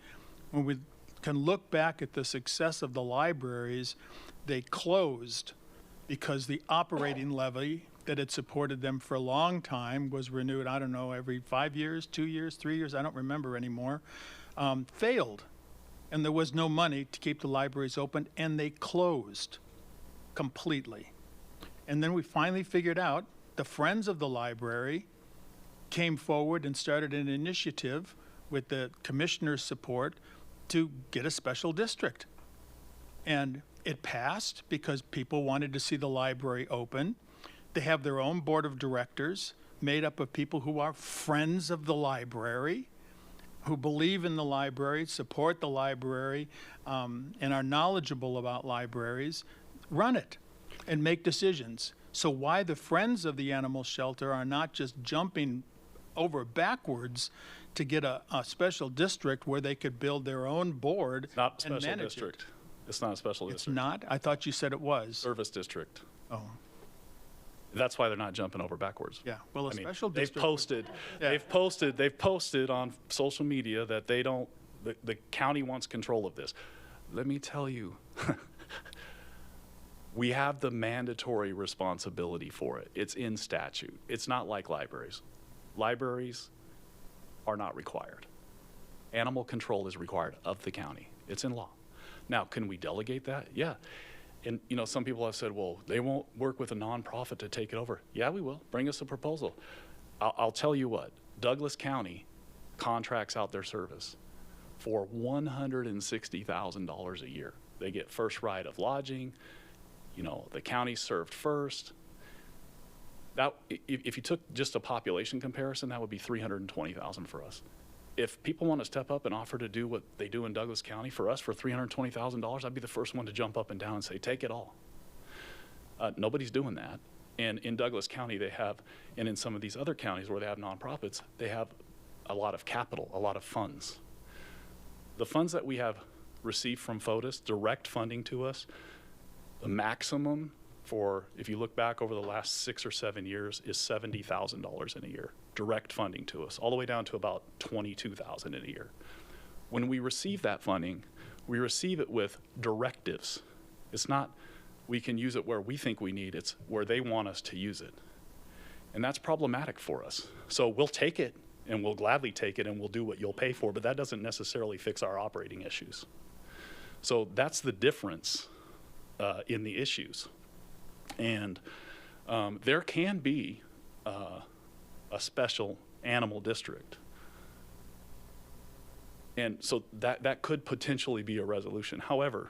When we can look back at the success of the libraries, they closed because the operating levy that had supported them for a long time was renewed, I don't know, every 5 years, 2 years, 3 years, I don't remember anymore, failed. And there was no money to keep the libraries open, and they closed completely. And then we finally figured out, the Friends of the Library came forward and started an initiative with the commissioner's support to get a special district. And it passed because people wanted to see the library open. They have their own board of directors made up of people who are friends of the library, who believe in the library, support the library, and are knowledgeable about libraries, run it and make decisions. So why the Friends of the Animal Shelter are not just jumping over backwards to get a special district where they could build their own board Not and special manage district. it. It's not a special It's district. not? I thought you said it was. Service district. Oh. That's why they're not jumping over backwards. Yeah, well, a I mean, special they've district. posted, Yeah. they've posted on social media that they don't, the county wants control of this. Let me tell you, we have the mandatory responsibility for it. It's in statute. It's not like libraries. Libraries are not required. Animal control is required of the county. It's in law. Now, can we delegate that? Yeah. And, you know, some people have said, well, they won't work with a nonprofit to take it over. Yeah, we will. Bring us a proposal. I'll tell you what, Douglas County contracts out their service for $160,000 a year. They get first right of lodging. You know, the county's served first. That, if you took just a population comparison, that would be $320,000 for us. If people want to step up and offer to do what they do in Douglas County for us for $320,000, I'd be the first one to jump up and down and say, take it all. Nobody's doing that. And in Douglas County, they have, and in some of these other counties where they have nonprofits, they have a lot of capital, a lot of funds. The funds that we have received from FOTUS, direct funding to us, the maximum for, if you look back over the last 6 or 7 years, is $70,000 in a year, direct funding to us, all the way down to about $22,000 in a year. When we receive that funding, we receive it with directives. It's not, we can use it where we think we need, it's where they want us to use it. And that's problematic for us. So we'll take it, and we'll gladly take it, and we'll do what you'll pay for, but that doesn't necessarily fix our operating issues. So that's the difference in the issues. And there can be a special animal district. And so that could potentially be a resolution. However,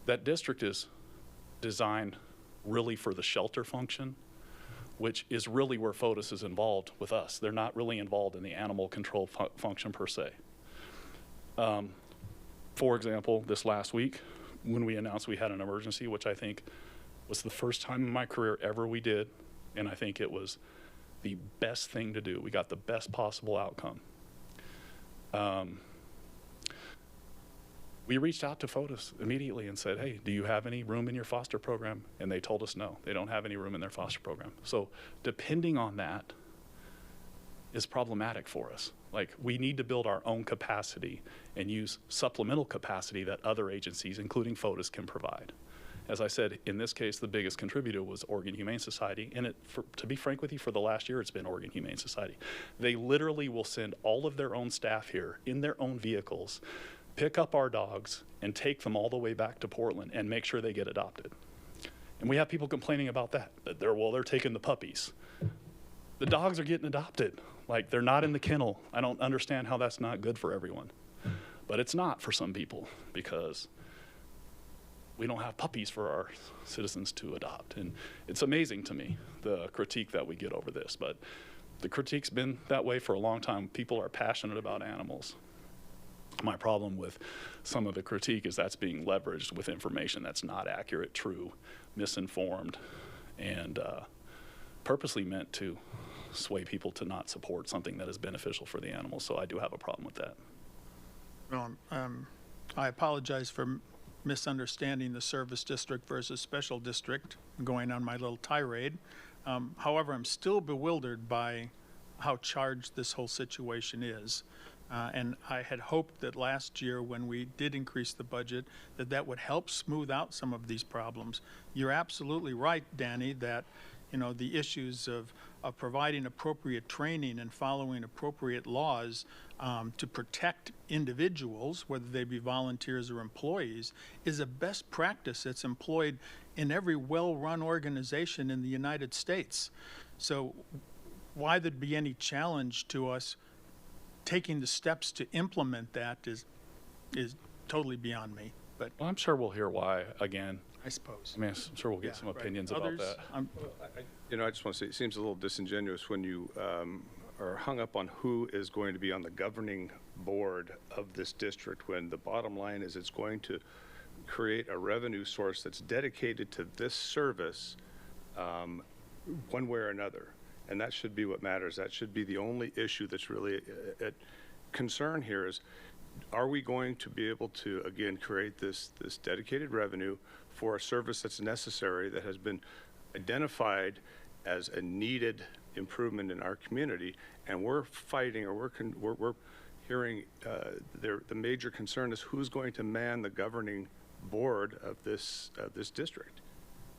that district is designed really for the shelter function, which is really where FOTUS is involved with us. They're not really involved in the animal control function per se. For example, this last week, when we announced we had an emergency, which I think was the first time in my career ever we did, and I think it was the best thing to do. We got the best possible outcome. We reached out to FOTUS immediately and said, hey, do you have any room in your foster program? And they told us no, they don't have any room in their foster program. So depending on that is problematic for us. Like, we need to build our own capacity and use supplemental capacity that other agencies, including FOTUS, can provide. As I said, in this case, the biggest contributor was Oregon Humane Society, and to be frank with you, for the last year, it's been Oregon Humane Society. They literally will send all of their own staff here in their own vehicles, pick up our dogs, and take them all the way back to Portland and make sure they get adopted. And we have people complaining about that they're taking the puppies. The dogs are getting adopted. Like, they're not in the kennel. I don't understand how that's not good for everyone. But it's not for some people, because we don't have puppies for our citizens to adopt. And it's amazing to me, the critique that we get over this. But the critique's been that way for a long time. People are passionate about animals. My problem with some of the critique is that's being leveraged with information that's not accurate, true, misinformed, and purposely meant to sway people to not support something that is beneficial for the animals. So I do have a problem with that. Well, I apologize for misunderstanding the service district versus special district, going on my little tirade. However, I'm still bewildered by how charged this whole situation is. And I had hoped that last year, when we did increase the budget, that would help smooth out some of these problems. You're absolutely right, Danny, that, you know, the issues of providing appropriate training and following appropriate laws to protect individuals, whether they be volunteers or employees, is a best practice that's employed in every well-run organization in the United States. So why there'd be any challenge to us taking the steps to implement that is totally beyond me. But Well, I'm sure we'll hear why again. I suppose. I mean, I'm sure we'll get Yeah, some right. opinions Others, about that. You know, I just want to say, it seems a little disingenuous when you are hung up on who is going to be on the governing board of this district, when the bottom line is it's going to create a revenue source that's dedicated to this service one way or another. And that should be what matters. That should be the only issue that's really at concern here is, are we going to be able to, again, create this dedicated revenue for a service that's necessary, that has been identified as a needed improvement in our community, and we're fighting, or we're hearing the major concern is who's going to man the governing board of this district.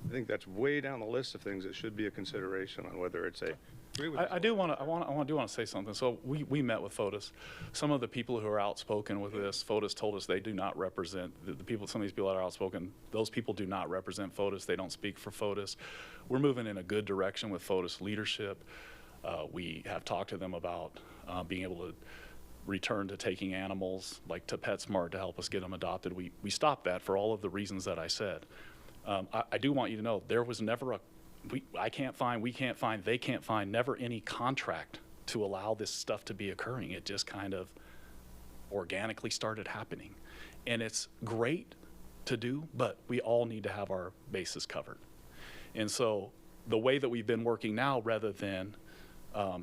I think that's way down the list of things that should be a consideration on whether it's a. I do want to say something. So we met with FOTUS. Some of the people who are outspoken with this, FOTUS told us they do not represent the people. Some of these people that are outspoken, those people do not represent FOTUS. They don't speak for FOTUS. We're moving in a good direction with FOTUS leadership. We have talked to them about being able to return to taking animals like to PetSmart to help us get them adopted. We stopped that for all of the reasons that I said. I do want you to know there was never I can't find, we can't find, they can't find, never any contract to allow this stuff to be occurring. It just kind of organically started happening. And it's great to do, but we all need to have our bases covered. And so the way that we've been working now, rather than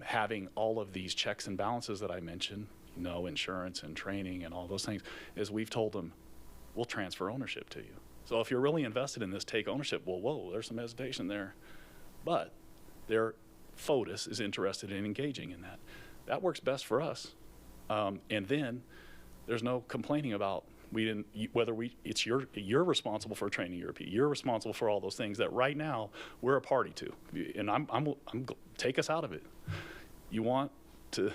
having all of these checks and balances that I mentioned, insurance and training and all those things, is we've told them, we'll transfer ownership to you. So if you're really invested in this, take ownership. Well, whoa, there's some hesitation there. But FOTUS is interested in engaging in that. That works best for us. And then there's no complaining about you're responsible for training your people. You're responsible for all those things that right now we're a party to. And I'm take us out of it. You want to,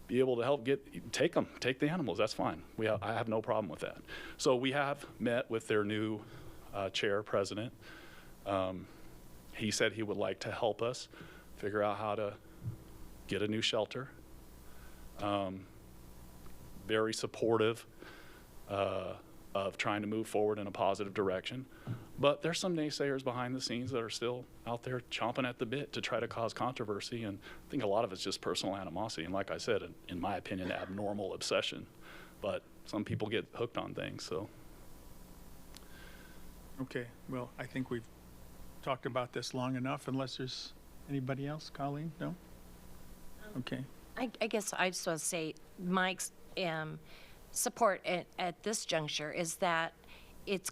be able to help take the animals. That's fine. I have no problem with that. So we have met with their new president. He said he would like to help us figure out how to get a new shelter. Very supportive of trying to move forward in a positive direction. But there's some naysayers behind the scenes that are still out there chomping at the bit to try to cause controversy. And I think a lot of it's just personal animosity. And like I said, in my opinion, abnormal obsession. But some people get hooked on things, so. Okay, well, I think we've talked about this long enough, unless there's anybody else. Colleen, no? Okay. I guess I just want to say Mike's support at this juncture is that it's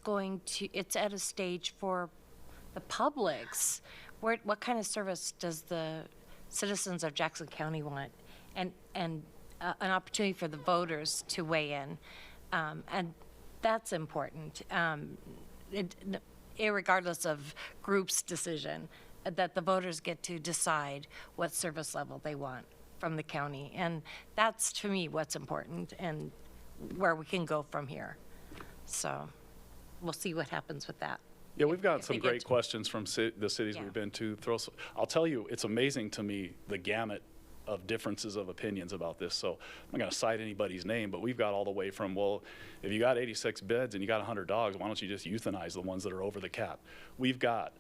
at a stage for the public's. What kind of service does the citizens of Jackson County want? And an opportunity for the voters to weigh in. And that's important. Irregardless of group's decision, that the voters get to decide what service level they want from the county. And that's, to me, what's important and where we can go from here. So we'll see what happens with that. Yeah, we've got some great questions from the cities we've been to. I'll tell you, it's amazing to me, the gamut of differences of opinions about this. So I'm not going to cite anybody's name, but we've got all the way from, well, if you got 86 beds and you got 100 dogs, why don't you just euthanize the ones that are over the cap? We got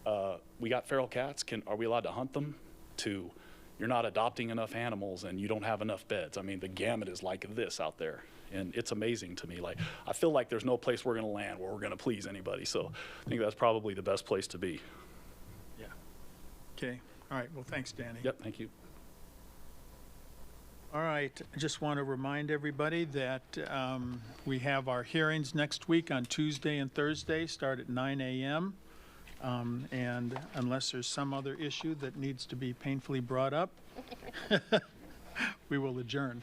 feral cats. Are we allowed to hunt them? To you're not adopting enough animals and you don't have enough beds. I mean, the gamut is like this out there. And it's amazing to me. Like, I feel like there's no place we're going to land where we're going to please anybody. So I think that's probably the best place to be. Yeah. Okay. All right. Well, thanks, Danny. Yep. Thank you. All right. I just want to remind everybody that we have our hearings next week on Tuesday and Thursday, start at 9 a.m. And unless there's some other issue that needs to be painfully brought up, we will adjourn.